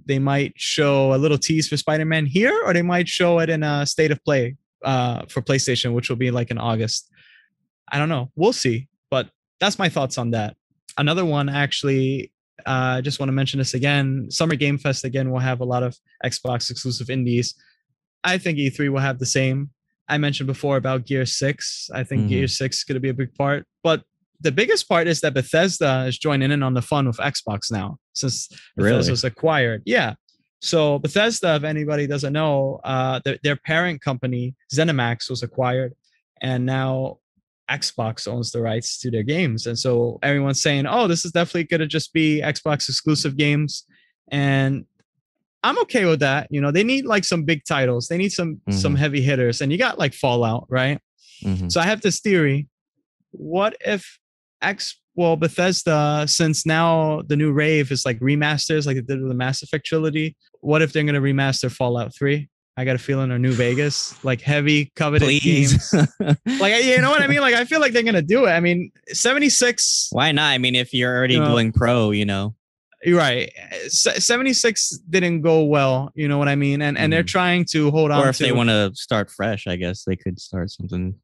They might show a little tease for Spider-Man here, or they might show it in a State of Play for PlayStation, which will be like in August. I don't know. We'll see. But that's my thoughts on that. Another one, actually, I just want to mention this again. Summer Game Fest, again, will have a lot of Xbox exclusive indies. I think E3 will have the same. I mentioned before about Gear 6. I think Gear 6 is going to be a big part. But the biggest part is that Bethesda is joining in on the fun with Xbox now, since Bethesda was acquired. Yeah. So Bethesda, if anybody doesn't know, their parent company, ZeniMax, was acquired. And now Xbox owns the rights to their games. And so everyone's saying, oh, this is definitely going to just be Xbox exclusive games. And I'm okay with that. They need like some big titles. They need some heavy hitters. And you got like Fallout, right? So I have this theory. What if Bethesda, since now the new rave is like remasters, like they did with the Mass Effect trilogy, what if they're going to remaster Fallout 3? I got a feeling, or New Vegas, like heavy coveted games. Like, you know what I mean? Like, I feel like they're going to do it. I mean, 76. Why not? I mean, if you're already doing pro, You're right. 76 didn't go well. You know what I mean? And they're trying to hold on. Or if they want to start fresh, I guess they could start something.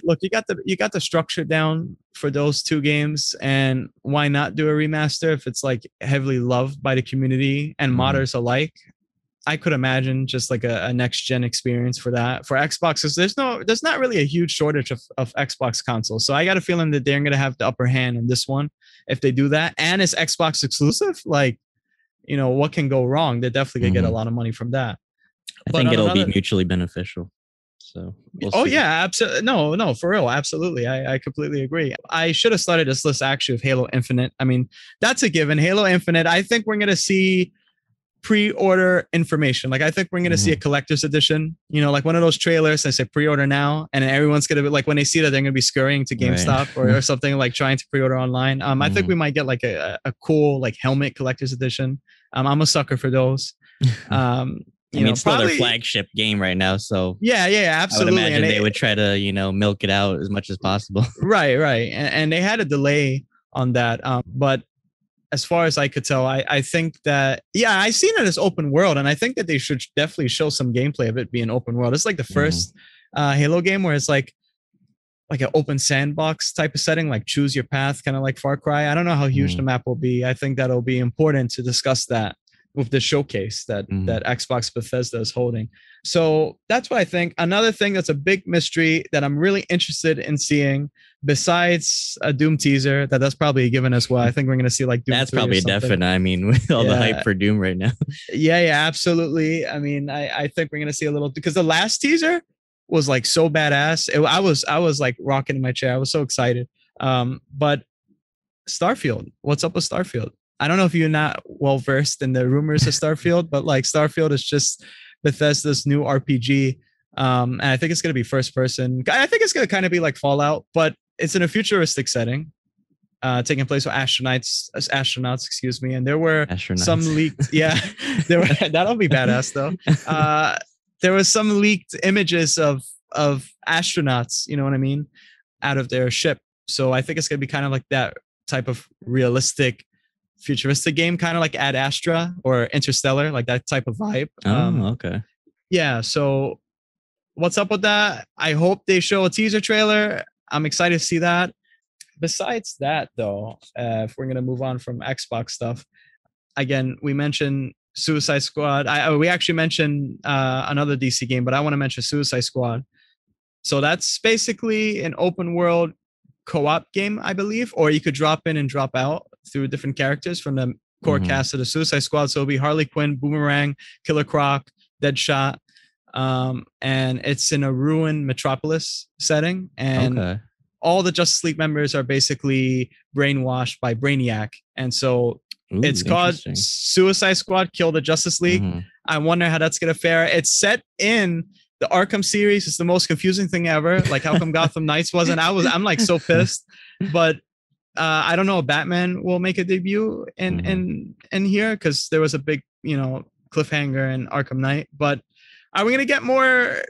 Look, you got the structure down for those two games, and why not do a remaster if it's like heavily loved by the community and modders alike? I could imagine just like a next gen experience for that for Xbox, because there's not really a huge shortage of Xbox consoles. So I got a feeling that they're going to have the upper hand in this one if they do that. And it's Xbox exclusive. Like, what can go wrong? They're definitely going to get a lot of money from that. I think it'll be mutually beneficial. So we'll see. Yeah, absolutely. No, for real. Absolutely. I completely agree. I should have started this list actually with Halo Infinite. I mean, that's a given. Halo Infinite, I think we're going to see pre-order information. Like I think we're gonna see a collector's edition, like one of those trailers that say pre-order now, and everyone's gonna be like, when they see that, they're gonna be scurrying to GameStop or something, like trying to pre-order online. I think we might get like a cool like helmet collector's edition. I'm a sucker for those. It's still their flagship game right now, so yeah, absolutely. I would imagine they would try to milk it out as much as possible. Right, and they had a delay on that, but as far as I could tell, I think that, I've seen it as open world, and I think that they should definitely show some gameplay of it being open world. It's like the first Halo game where it's like an open sandbox type of setting, like choose your path, kind of like Far Cry. I don't know how huge the map will be. I think that'll be important to discuss that with the showcase that Xbox Bethesda is holding. So that's what I think. Another thing that's a big mystery that I'm really interested in seeing, besides a Doom teaser, that's probably a given as well. I think we're going to see like Doom. That's probably a definite. With all the hype for Doom right now. Yeah, absolutely. I think we're going to see a little, because the last teaser was like so badass. I was like rocking in my chair. I was so excited. But Starfield, what's up with Starfield? I don't know if you're not well versed in the rumors of Starfield, but like Starfield is just Bethesda's new RPG. And I think it's going to be first person. I think it's going to kind of be like Fallout, but it's in a futuristic setting, taking place with astronauts, excuse me. And there were some leaked, that'll be badass though. There was some leaked images of astronauts, you know what I mean, out of their ship. So I think it's going to be kind of like that type of realistic futuristic game, kind of like Ad Astra or Interstellar, like that type of vibe. Okay. Yeah, so what's up with that? I hope they show a teaser trailer. I'm excited to see that. Besides that, though, if we're going to move on from Xbox stuff, again, we mentioned Suicide Squad. We actually mentioned another DC game, but I want to mention Suicide Squad. So that's basically an open world co-op game, I believe, or you could drop in and drop out through different characters from the core cast of the Suicide Squad. So it'll be Harley Quinn, Boomerang, Killer Croc, Deadshot, and it's in a ruined metropolis setting, and all the Justice League members are basically brainwashed by Brainiac, and so it's called Suicide Squad Kill the Justice League. I wonder how that's gonna fare. It's set in the Arkham series. It's the most confusing thing ever. Like, how come Gotham Knights wasn't? I'm like so pissed. But I don't know if Batman will make a debut in here, because there was a big cliffhanger in Arkham Knight. But are we gonna get more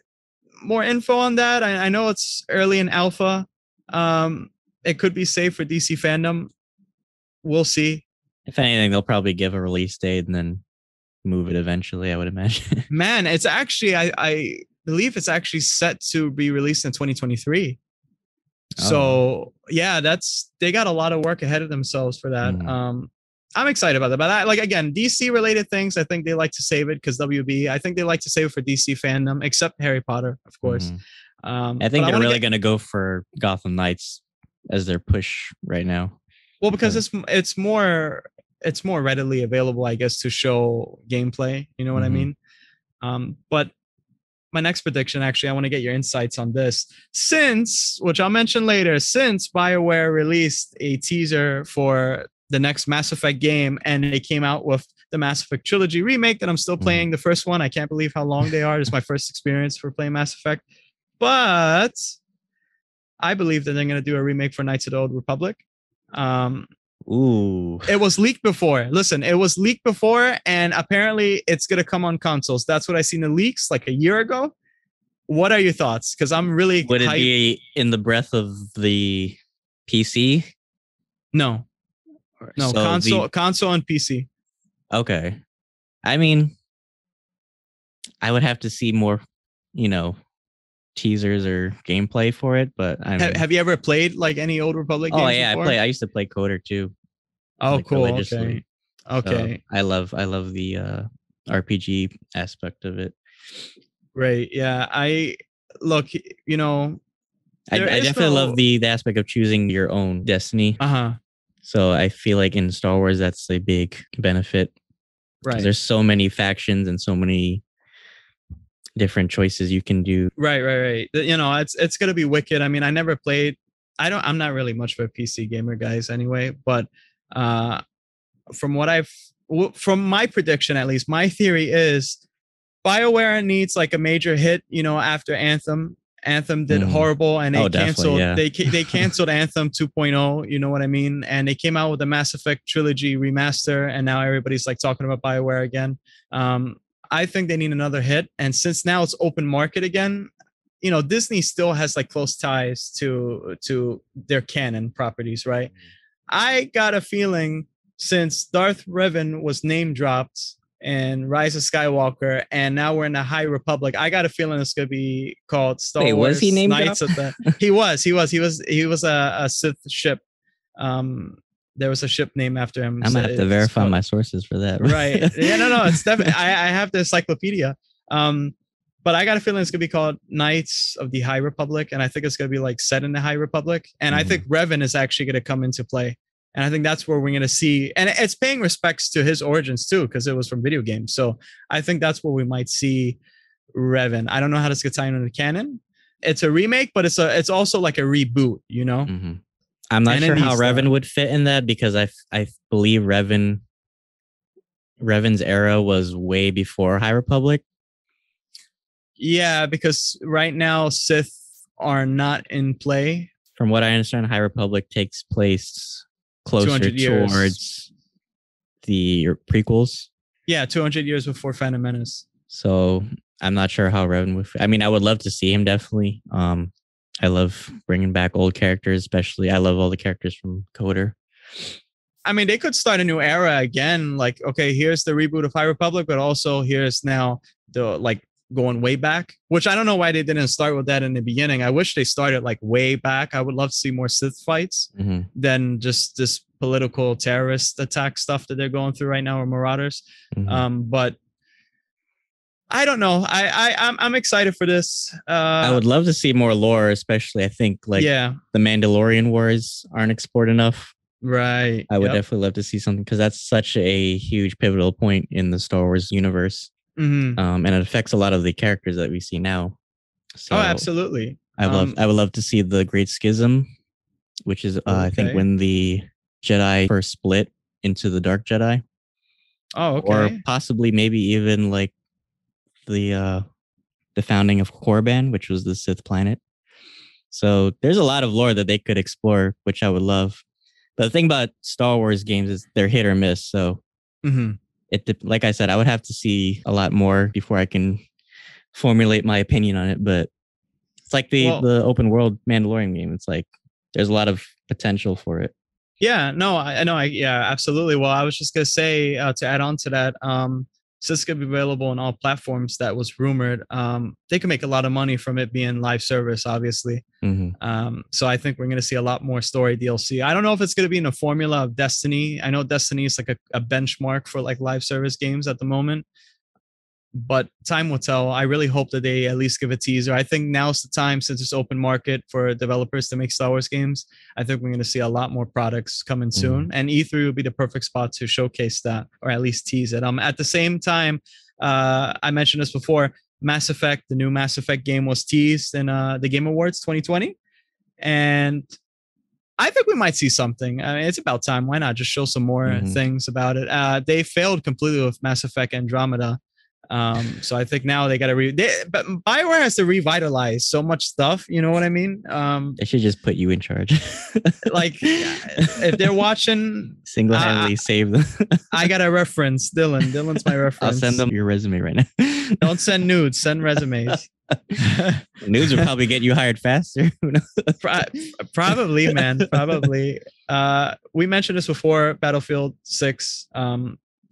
info on that? I know it's early in alpha. It could be safe for DC fandom. We'll see. If anything, they'll probably give a release date and then move it eventually, I would imagine. Man, it's actually I believe it's actually set to be released in 2023. So yeah, they got a lot of work ahead of themselves for that. I'm excited about that. But like, again, DC related things, I think they like to save it, because WB, I think they like to save it for DC fandom, except Harry Potter, of course. I think they're really going to go for Gotham Knights as their push right now. Well, because it's more readily available, I guess, to show gameplay. You know what I mean? But my next prediction, actually, I want to get your insights on this. Which I'll mention later, since BioWare released a teaser for the next Mass Effect game, and they came out with the Mass Effect Trilogy remake that I'm still playing, the first one. I can't believe how long they are. It's my first experience for playing Mass Effect. But I believe that they're going to do a remake for Knights of the Old Republic. It was leaked before. Listen, it was leaked before, and apparently it's going to come on consoles. That's what I seen the leaks like a year ago. What are your thoughts? Because I'm really Would it be in the breadth of the PC? No, so console and PC. Okay. I mean, I would have to see more, teasers or gameplay for it, but have you ever played like any Old Republic games? Oh yeah, before? I used to play Coder too. Oh, like, cool. Okay. So I love the RPG aspect of it. Right. Yeah. I definitely love the aspect of choosing your own destiny. So I feel like in Star Wars that's a big benefit. Right. There's so many factions and so many different choices you can do. Right. It's gonna be wicked. I mean, I never played. I'm not really much of a PC gamer, guys, anyway. But from what I've from my prediction, at least, my theory is BioWare needs like a major hit, after Anthem. Anthem did horrible, and they canceled. Yeah. They canceled Anthem 2.0. You know what I mean? And they came out with the Mass Effect trilogy remaster, and now everybody's like talking about BioWare again. I think they need another hit, and since now it's open market again, Disney still has like close ties to their canon properties, right? I got a feeling since Darth Revan was name dropped and Rise of Skywalker, and now we're in the High Republic, I got a feeling it's gonna be called Star Wars. Was he named Knights of the? He was a Sith ship. There was a ship named after him. I'm gonna have to verify my sources for that. Right? Yeah, no, it's definitely. I have the encyclopedia. But I got a feeling it's gonna be called Knights of the High Republic, and I think it's gonna be like set in the High Republic. And I think Revan is actually gonna come into play, and I think that's where we're gonna see. And it's paying respects to his origins too, because it was from video games. So I think that's where we might see Revan. I don't know how this gets tied into the canon. It's a remake, but it's also like a reboot. I'm not sure how Revan would fit in that, because I believe Revan's era was way before High Republic. Yeah, because right now Sith are not in play. From what I understand, High Republic takes place closer towards the prequels. Yeah, 200 years before Phantom Menace. So I'm not sure how Revan would fit. I mean, I would love to see him, definitely. I love bringing back old characters, especially. I love all the characters from Coder. I mean, they could start a new era again. Like, okay, here's the reboot of High Republic, but also here's now the going way back, which I don't know why they didn't start with that in the beginning. I wish they started like way back. I would love to see more Sith fights than just this political terrorist attack stuff that they're going through right now, or Marauders. But I don't know. I'm excited for this. I would love to see more lore, especially I think the Mandalorian wars aren't explored enough. Right. I would definitely love to see something, because that's such a huge pivotal point in the Star Wars universe. And it affects a lot of the characters that we see now. So absolutely. I would love to see the Great Schism, which is I think when the Jedi first split into the Dark Jedi. Oh, okay. Or possibly maybe even like the founding of Korriban, which was the Sith planet. So there's a lot of lore that they could explore, which I would love. But the thing about Star Wars games is they're hit or miss. So like I said, I would have to see a lot more before I can formulate my opinion on it. But it's like the open world Mandalorian game. It's like there's a lot of potential for it. Yeah, no, I know. Yeah, absolutely. Well, I was just going to say, to add on to that, so it's going to be available on all platforms. That was rumored. They can make a lot of money from it being live service, obviously. So I think we're going to see a lot more story DLC. I don't know if it's going to be in the formula of Destiny. I know Destiny is like a benchmark for like live service games at the moment, but time will tell. I really hope that they at least give a teaser. I think now's the time, since it's open market for developers to make Star Wars games. I think we're going to see a lot more products coming soon, and E3 will be the perfect spot to showcase that, or at least tease it. At the same time, I mentioned this before, Mass Effect, the new Mass Effect game was teased in the Game Awards 2020, and I think we might see something. I mean, it's about time. Why not just show some more things about it? They failed completely with Mass Effect Andromeda. So I think now they got to but BioWare has to revitalize so much stuff. You know what I mean? They should just put you in charge. Like, if they're watching, single-handedly save them. I got a reference, Dylan. Dylan's my reference. I'll send them your resume right now. Don't send nudes. Send resumes. Nudes will probably get you hired faster. Probably, man. Probably. We mentioned this before. Battlefield 6.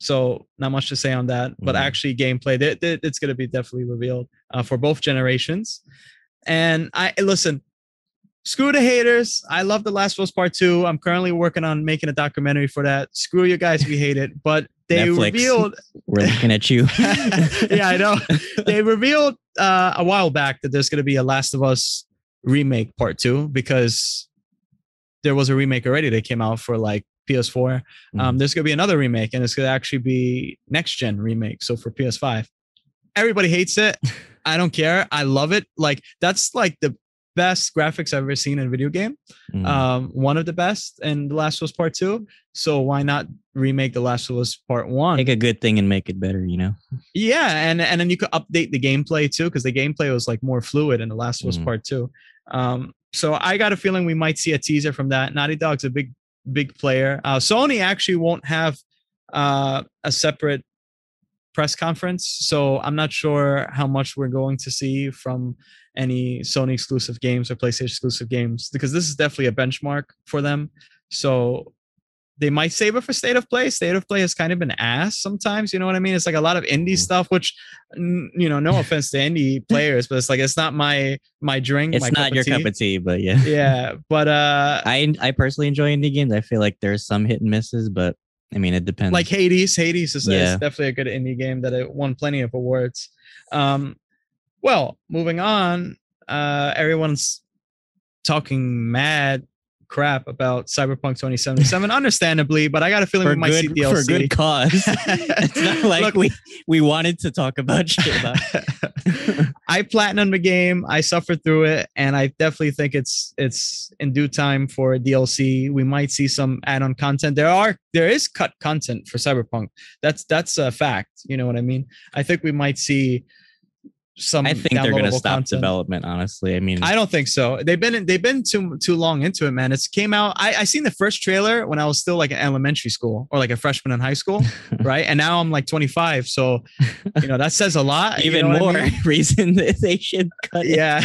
So not much to say on that, but actually gameplay, it's going to be definitely revealed for both generations. And listen, screw the haters. I love The Last of Us Part 2. I'm currently working on making a documentary for that. Screw you guys if you hate it, but they Netflix, revealed. We're looking at you. Yeah, I know. They revealed a while back that there's going to be a Last of Us remake Part 2, because there was a remake already that came out for like PS4. There's going to be another remake, and it's going to actually be next gen remake. So for PS5, everybody hates it. I don't care. I love it. Like, that's like best graphics I've ever seen in a video game. One of the best in The Last of Us Part 2. So why not remake The Last of Us Part 1? Take a good thing and make it better, you know? Yeah, and then you could update the gameplay too, because the gameplay was like more fluid in The Last of Us Part 2. So I got a feeling we might see a teaser from that. Naughty Dog's a big player. Sony actually won't have a separate press conference, so I'm not sure how much we're going to see from any Sony exclusive games or PlayStation exclusive games, because this is definitely a benchmark for them. So they might save it for State of Play. State of Play has kind of been ass sometimes, you know what I mean? It's like a lot of indie stuff, which, you know, no offense to indie players, but it's like, it's not my drink. It's not your cup of tea, but yeah. Yeah, but I personally enjoy indie games. I feel like there's some hit and misses, but I mean, it depends. Like Hades is definitely a good indie game that it won plenty of awards. Well, moving on, everyone's talking mad crap about Cyberpunk 2077, understandably, but I got a feeling we might see DLC for good cause. It's not like we wanted to talk about shit about it. I platinumed the game, I suffered through it, and I definitely think it's in due time for a DLC. We might see some add-on content. There is cut content for Cyberpunk. That's a fact. You know what I mean? I think we might see some. I think they're going to stop content. Development. Honestly, I mean, I don't think so. They've been too long into it, man. It's came out. I seen the first trailer when I was still like in elementary school or like a freshman in high school, right? And now I'm like 25, so you know that says a lot. Even you know more reason that they should cut it. Yeah,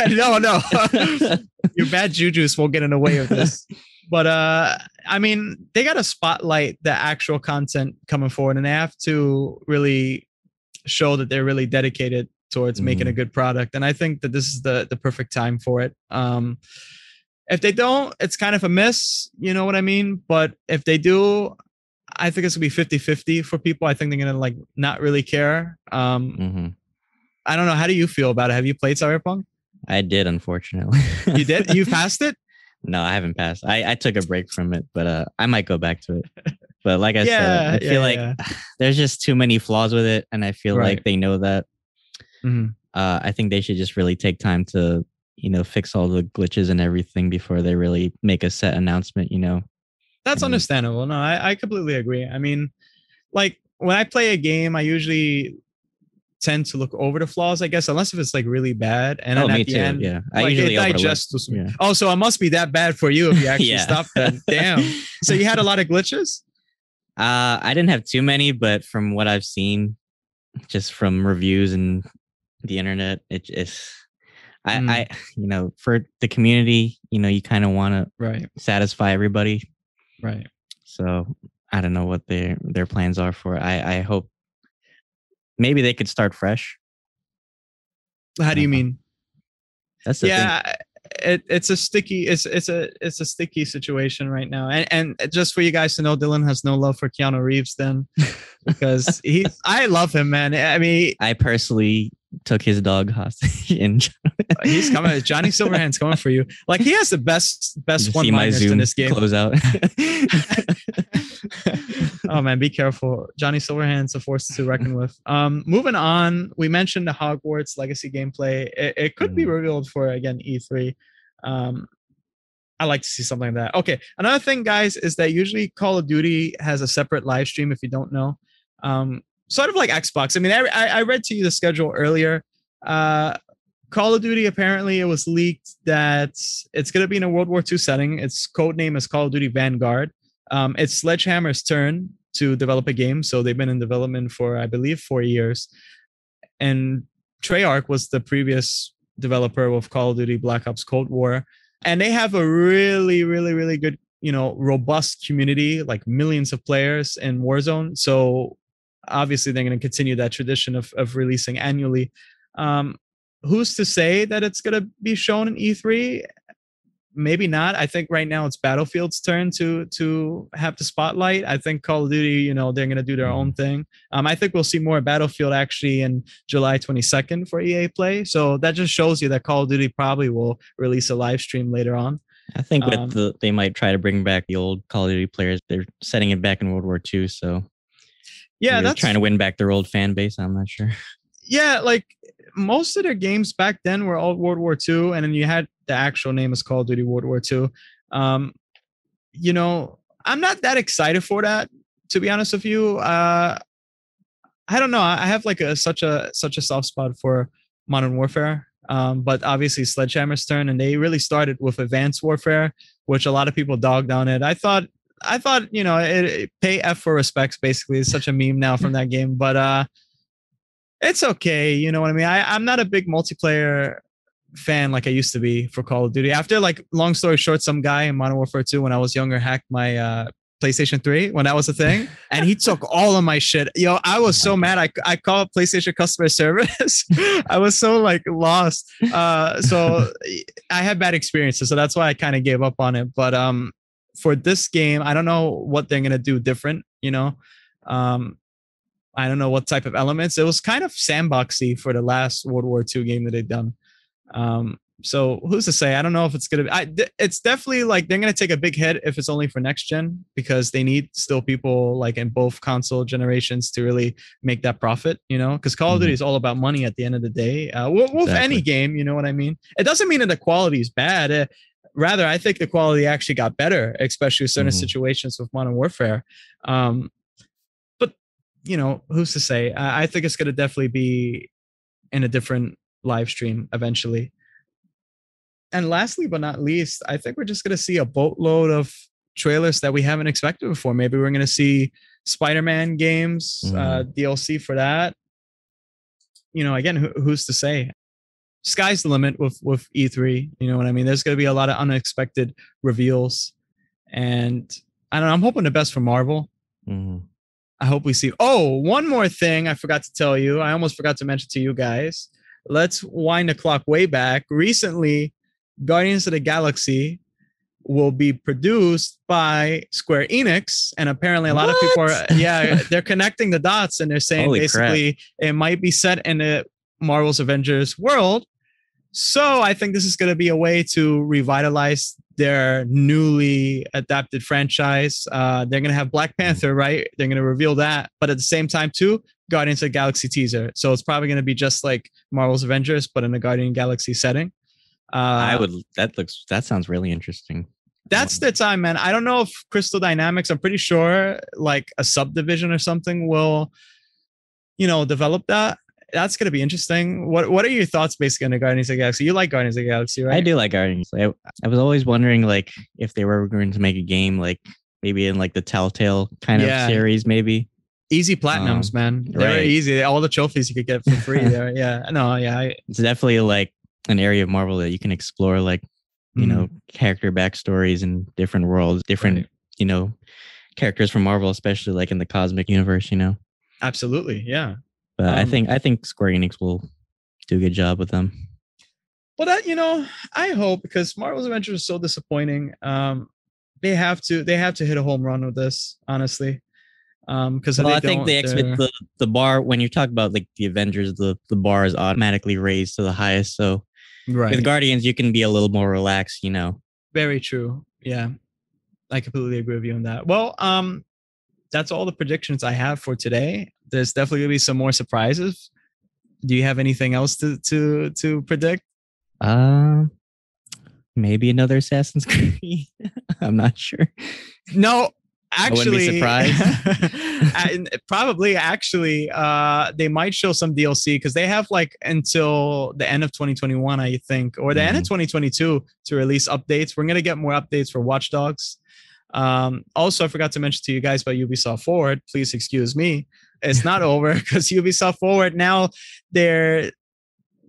no, your bad juju's won't get in the way of this. But I mean, they got to spotlight the actual content coming forward, and they have to really show that they're really dedicated towards making a good product. And I think that this is the perfect time for it. If they don't, it's kind of a miss, you know what I mean? But if they do, I think it's gonna be 50-50 for people. I think they're gonna like not really care. I don't know. How do you feel about it? Have you played Cyberpunk? I did, unfortunately. You did? You passed it? No, I haven't passed. I took a break from it, but I might go back to it. But like I said, I feel like there's just too many flaws with it, and I feel like they know that. I think they should just really take time to, you know, fix all the glitches and everything before they really make a set announcement, you know. That's understandable. No, I completely agree. I mean, like when I play a game, I usually tend to look over the flaws, I guess, unless if it's like really bad. And then at the end, yeah, I usually digest. Oh, so it must be that bad for you if you actually stop that. Damn. So you had a lot of glitches? I didn't have too many, but from what I've seen, just from reviews and the internet, I you know, for the community, you know, you kind of want to satisfy everybody, right? So I don't know what their plans are for it. I hope maybe they could start fresh. How do you mean? That's the thing. It's a sticky situation right now, and just for you guys to know, Dylan has no love for Keanu Reeves then, because I love him, man. I mean, I personally took his dog hostage, and he's coming. Johnny Silverhand's coming for you. Like he has the best one-liners in this game. Close out. Oh man, be careful. Johnny Silverhand's a force to reckon with. Moving on, we mentioned the Hogwarts Legacy gameplay. It could be revealed for, again, E3. I like to see something like that. Okay, another thing, guys, is that usually Call of Duty has a separate live stream, if you don't know. Sort of like Xbox. I mean, I read to you the schedule earlier. Call of Duty, apparently it was leaked that it's going to be in a World War II setting. Its code name is Call of Duty Vanguard. It's Sledgehammer's turn to develop a game. So they've been in development for, I believe, 4 years. And Treyarch was the previous developer of Call of Duty Black Ops Cold War. And they have a really, really, really good, you know, robust community, like millions of players in Warzone. So obviously they're going to continue that tradition of releasing annually. Who's to say that it's going to be shown in E3? Maybe not. I think right now it's Battlefield's turn to have the spotlight. I think Call of Duty, you know, they're going to do their own thing. I think we'll see more Battlefield actually in July 22nd for EA Play. So that just shows you that Call of Duty probably will release a live stream later on. I think they might try to bring back the old Call of Duty players. They're setting it back in World War II, so yeah, that's trying to win back their old fan base. I'm not sure. Yeah, like most of their games back then were all World War II, and then you had the actual name is Call of Duty World War II. Um, you know, I'm not that excited for that, to be honest with you. I don't know. I have like such a soft spot for Modern Warfare. But obviously Sledgehammer's turn, and they really started with Advanced Warfare, which a lot of people dogged on it. I thought, pay F for respects. Basically, it's such a meme now from that game, but it's okay. You know what I mean? I'm not a big multiplayer fan like I used to be for Call of Duty. After, like, long story short, some guy in Modern Warfare 2 when I was younger hacked my PlayStation 3 when that was a thing, and he took all of my shit. Yo, I was so mad. I called PlayStation customer service. I was so like lost. So I had bad experiences, so that's why I kind of gave up on it. But for this game, I don't know what they're gonna do different. I don't know what type of elements. It was kind of sandboxy for the last World War II game that they've done. So who's to say? I don't know if it's gonna be. It's definitely like they're gonna take a big hit if it's only for next gen, because they need still people like in both console generations to really make that profit. Because Call of Duty is all about money at the end of the day. With any game, you know what I mean. It doesn't mean that the quality is bad. Rather, I think the quality actually got better, especially with certain situations with Modern Warfare. But who's to say? I think it's gonna definitely be in a different live stream eventually. And lastly but not least, I think we're just going to see a boatload of trailers that we haven't expected before. Maybe we're going to see Spider-Man games, DLC for that. Again, who's to say? Sky's the limit with E3. You know what I mean? There's going to be a lot of unexpected reveals. And I don't know. I'm hoping the best for Marvel. I hope we see. Oh, one more thing I forgot to tell you. I almost forgot to mention to you guys. Let's wind the clock way back. Recently, Guardians of the Galaxy will be produced by Square Enix, and apparently a lot of people are they're connecting the dots, and they're saying Holy basically crap. it might be set in the Marvel's Avengers world. So I think this is going to be a way to revitalize their newly adapted franchise. They're going to have Black Panther, right? They're going to reveal that, but at the same time too, Guardians of the Galaxy teaser. So it's probably going to be just like Marvel's Avengers, but in a Guardian Galaxy setting. That sounds really interesting. That's the time, man. I don't know if Crystal Dynamics, I'm pretty sure like a subdivision or something will, develop that. That's going to be interesting. What are your thoughts basically on the Guardians of the Galaxy? You like Guardians of the Galaxy, right? I do like Guardians. I was always wondering like if they were going to make a game like maybe in like the Telltale kind of series, maybe. Easy platinums, man. They're easy. All the trophies you could get for free there. Yeah. No, yeah. It's definitely like an area of Marvel that you can explore, like, character backstories in different worlds, different, characters from Marvel, especially like in the cosmic universe, Absolutely. Yeah. But I think Square Enix will do a good job with them. Well, that, I hope, because Marvel's Avengers is so disappointing. They have to hit a home run with this, honestly. Because I think they expect the bar when you talk about like the Avengers, the bar is automatically raised to the highest. So with Guardians, you can be a little more relaxed, Very true. Yeah, I completely agree with you on that. Well, that's all the predictions I have for today. There's definitely gonna be some more surprises. Do you have anything else to predict? Maybe another Assassin's Creed. I'm not sure. No. Actually, I wouldn't be surprised. Probably. Actually, they might show some DLC because they have like until the end of 2021, I think, or the end of 2022 to release updates. We're gonna get more updates for Watch Dogs. Also, I forgot to mention to you guys about Ubisoft Forward. Please excuse me. It's not over because Ubisoft Forward now they're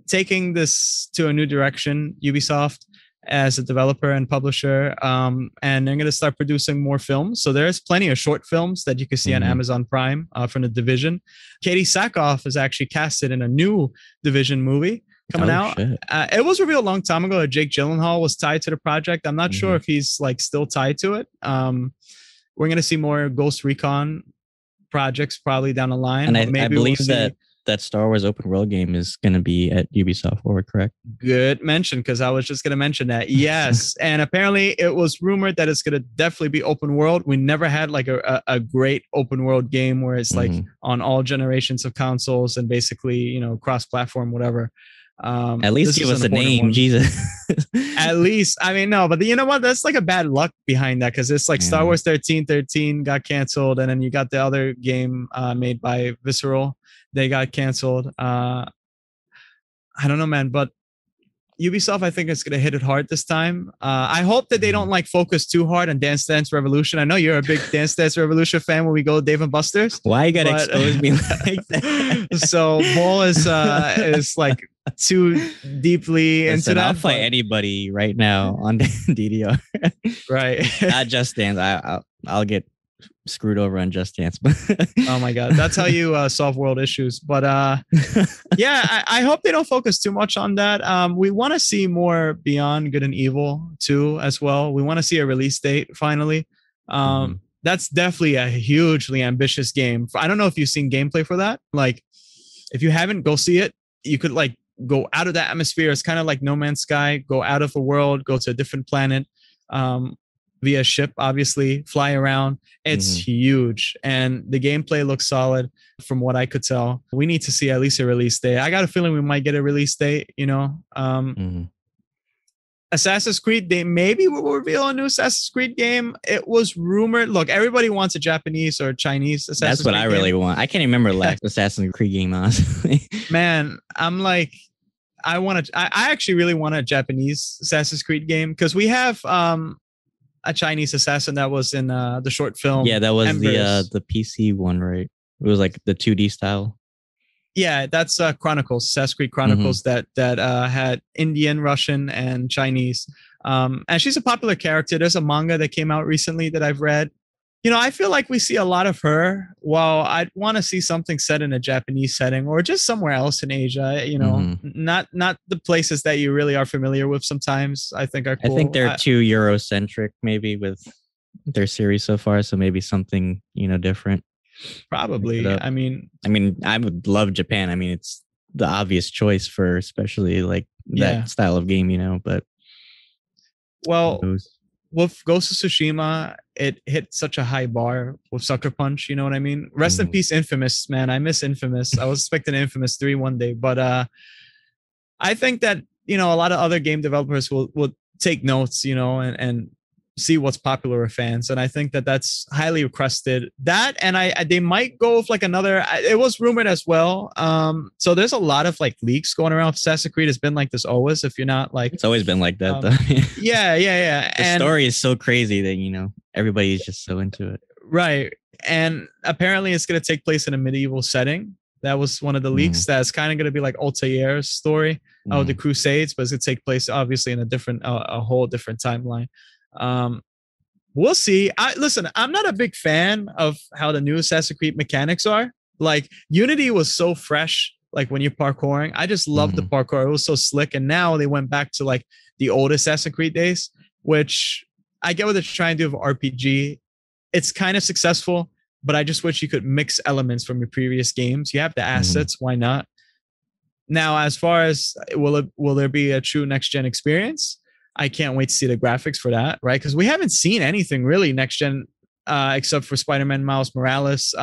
taking this to a new direction. Ubisoft, as a developer and publisher, and they're going to start producing more films. So there's plenty of short films that you can see on Amazon Prime from The Division. Katie Sackhoff is actually casted in a new Division movie coming out. It was revealed a long time ago that Jake Gyllenhaal was tied to the project. I'm not sure if he's like still tied to it. We're going to see more Ghost Recon projects probably down the line. And I believe that that Star Wars open world game is going to be at Ubisoft Forward, correct? Good mention, because I was just going to mention that. Yes. And apparently it was rumored that it's going to definitely be open world. We never had like a great open world game where it's like on all generations of consoles and basically, you know, cross platform, whatever. At least give us a name, Jesus. At least, I mean, no, but you know what? That's like a bad luck behind that, because it's like Star Wars 1313 got canceled, and then you got the other game made by Visceral. They got canceled. I don't know, man, but Ubisoft, I think, is going to hit it hard this time. I hope that they don't like focus too hard on Dance Dance Revolution. I know you're a big Dance Dance Revolution fan when we go Dave and Buster's. Why you got to expose me like that? So Ball is like too deeply into that. I'll fight anybody right now on DDR. Right. Not Just Dance. I'll get screwed over on Just Dance. Oh my God. That's how you solve world issues. But yeah, I hope they don't focus too much on that. We want to see more Beyond Good and Evil too, as well. We want to see a release date finally. That's definitely a hugely ambitious game. I don't know if you've seen gameplay for that. Like, if you haven't, go see it. You could like go out of the atmosphere. It's kind of like No Man's Sky. Go out of a world, go to a different planet. Via ship, obviously, fly around. It's huge, and the gameplay looks solid from what I could tell. We need to see at least a release date. I got a feeling we might get a release date, you know. Assassin's Creed, they maybe will reveal a new Assassin's Creed game. It was rumored. Look, everybody wants a Japanese or Chinese Assassin's Creed. That's what I really want. I can't remember the last Assassin's Creed game, honestly. Man, I'm like, I actually really want a Japanese Assassin's Creed game, because we have a Chinese assassin that was in the short film. Yeah, that was Embers. the PC one, right? It was like the 2D style. Yeah, that's Chronicles, Assassin's Creed Chronicles, that had Indian, Russian, and Chinese. And she's a popular character. There's a manga that came out recently that I've read. You know, I feel like we see a lot of her. While I'd want to see something set in a Japanese setting or just somewhere else in Asia, you know, not the places that you really are familiar with sometimes, I think are cool. I think they're too Eurocentric maybe with their series so far. So maybe something, you know, different. Probably. I mean, I would love Japan. I mean, it's the obvious choice for especially like that style of game, you know, but. Well, with Ghost of Tsushima, it hit such a high bar with Sucker Punch. You know what I mean? Rest in peace, Infamous, man. I miss Infamous. I was expecting Infamous 3 one day, but I think that, you know, a lot of other game developers will take notes, you know, and see what's popular with fans. And I think that that's highly requested. That, and they might go with like another, it was rumored as well. So there's a lot of like leaks going around. Assassin's Creed has been like this always, if you're not like. It's always been like that though. Yeah. The story is so crazy that, you know, everybody's just so into it. Right. And apparently it's going to take place in a medieval setting. That was one of the leaks. That's kind of going to be like Altair's story of the Crusades, but it's going to take place obviously in a whole different timeline. We'll see. Listen, I'm not a big fan of how the new Assassin's Creed mechanics are. Like, Unity was so fresh, like when you're parkouring. I just loved the parkour. It was so slick. And now they went back to like the old Assassin's Creed days, which I get what they're trying to do with RPG. It's kind of successful, but I just wish you could mix elements from your previous games. You have the assets. Why not? Now, as far as will there be a true next gen experience? I can't wait to see the graphics for that, right? Because we haven't seen anything really next gen except for Spider-Man Miles Morales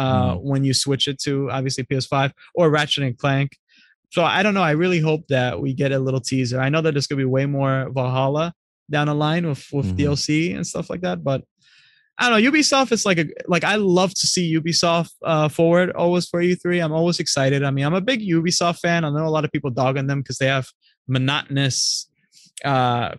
when you switch it to obviously PS5 or Ratchet and Clank. So I don't know. I really hope that we get a little teaser. I know that there's going to be way more Valhalla down the line with DLC and stuff like that, but I don't know. Ubisoft is like I love to see Ubisoft forward always for E3. I'm always excited. I mean, I'm a big Ubisoft fan. I know a lot of people dog on them because they have monotonous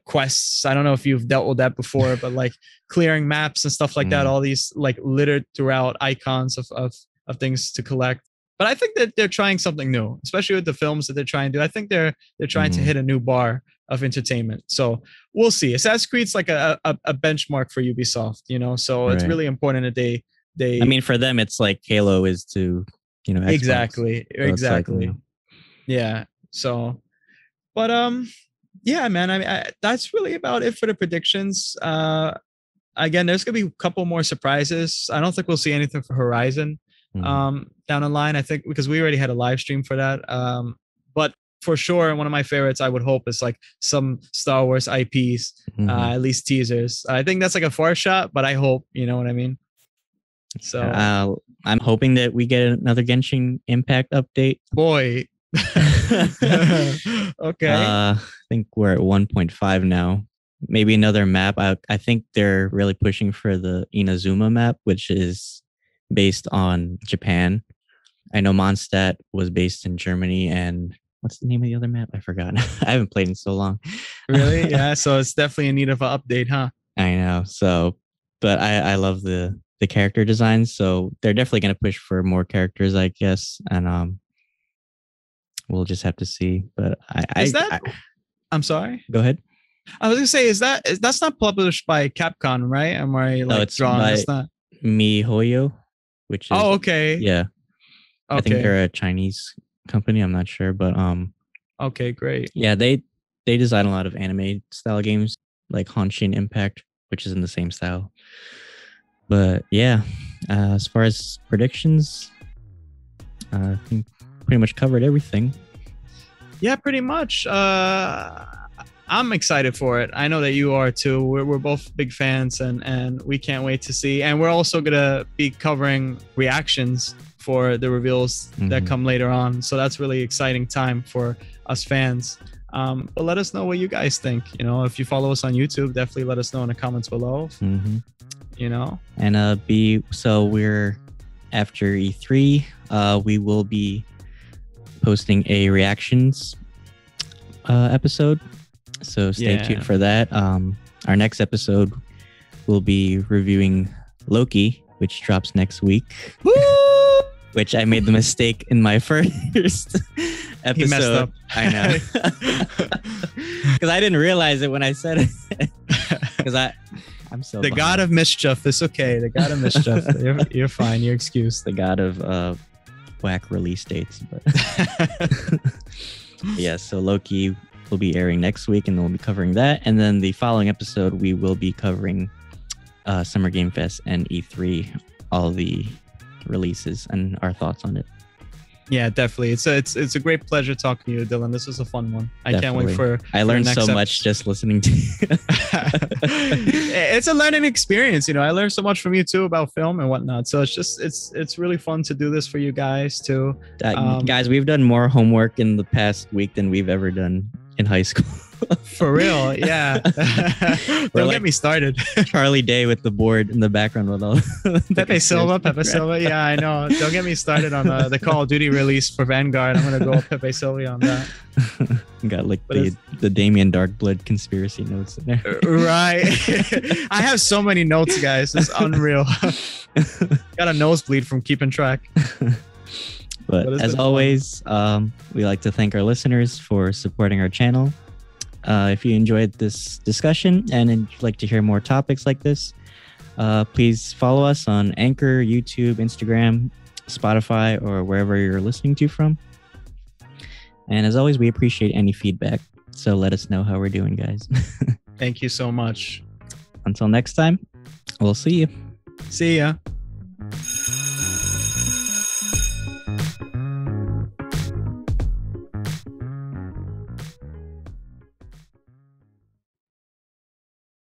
quests. I don't know if you've dealt with that before, but like clearing maps and stuff like that, all these like littered throughout icons of things to collect. But I think that they're trying something new, especially with the films that they're trying to do. I think they're trying to hit a new bar of entertainment. So we'll see. Assassin's Creed's like a benchmark for Ubisoft, you know. So it's really important that they. I mean, for them, it's like Halo is to, you know, Xbox. Exactly. Like, you know. Yeah. So, but yeah, man. I mean, that's really about it for the predictions. Again, there's gonna be a couple more surprises. I don't think we'll see anything for Horizon. down the line. I think because we already had a live stream for that. But for sure, one of my favorites I would hope is like some Star Wars IPs, at least teasers. I think that's like a far shot, but I hope, you know what I mean? So I'm hoping that we get another Genshin Impact update. Boy. Okay. I think we're at 1.5 now. Maybe another map. I think they're really pushing for the Inazuma map, which is based on Japan. I know Mondstadt was based in Germany, and what's the name of the other map? I forgot. I haven't played in so long. Really? Yeah. So it's definitely in need of an update, huh? I know. So, but I love the character designs. So they're definitely going to push for more characters, I guess. And we'll just have to see. But I'm sorry. Go ahead. I was gonna say, that's not published by Capcom, right? Am I like no, it's wrong? by It's not. MiHoYo, which is okay. Yeah. Okay. I think they're a Chinese company. I'm not sure, but okay, great. Yeah, they design a lot of anime style games like Henshin Impact, which is in the same style. But yeah, as far as predictions, I think pretty much covered everything. Yeah, pretty much. I'm excited for it. I know that you are too. We're both big fans, and we can't wait to see. And we're also gonna be covering reactions for the reveals that come later on. So that's really exciting time for us fans. But let us know what you guys think. You know, if you follow us on YouTube, definitely let us know in the comments below. You know, and we're after E3. We will be posting a reactions episode. So stay tuned for that. Our next episode will be reviewing Loki, which drops next week. Woo! Which I made the mistake in my first episode. He messed up. I know. Because I didn't realize it when I said it. Because I'm so the god of mischief. It's okay. The god of mischief. You're fine. You're excused. The god of whack release dates. But yeah, so Loki will be airing next week, and we'll be covering that. And then the following episode, we will be covering Summer Game Fest and E3, all the releases and our thoughts on it. Yeah, definitely. It's a great pleasure talking to you, Dylan. This was a fun one. I can't wait for. I learned so much just listening to you. It's a learning experience, you know. I learned so much from you too about film and whatnot. So it's really fun to do this for you guys too. Guys, we've done more homework in the past week than we've ever done in high school. For real, yeah. Don't get me started. Charlie Day with the board in the background with all Pepe Silva. Yeah, I know. Don't get me started on the Call of Duty release for Vanguard. I'm gonna go with Pepe Silva on that. Got like the Damien Darkblood conspiracy notes in there. Right. I have so many notes, guys. It's unreal. Got a nosebleed from keeping track. But as always, we like to thank our listeners for supporting our channel. If you enjoyed this discussion and you'd like to hear more topics like this, please follow us on Anchor, YouTube, Instagram, Spotify, or wherever you're listening to from. And as always, we appreciate any feedback. So let us know how we're doing, guys. Thank you so much. Until next time, we'll see you. See ya.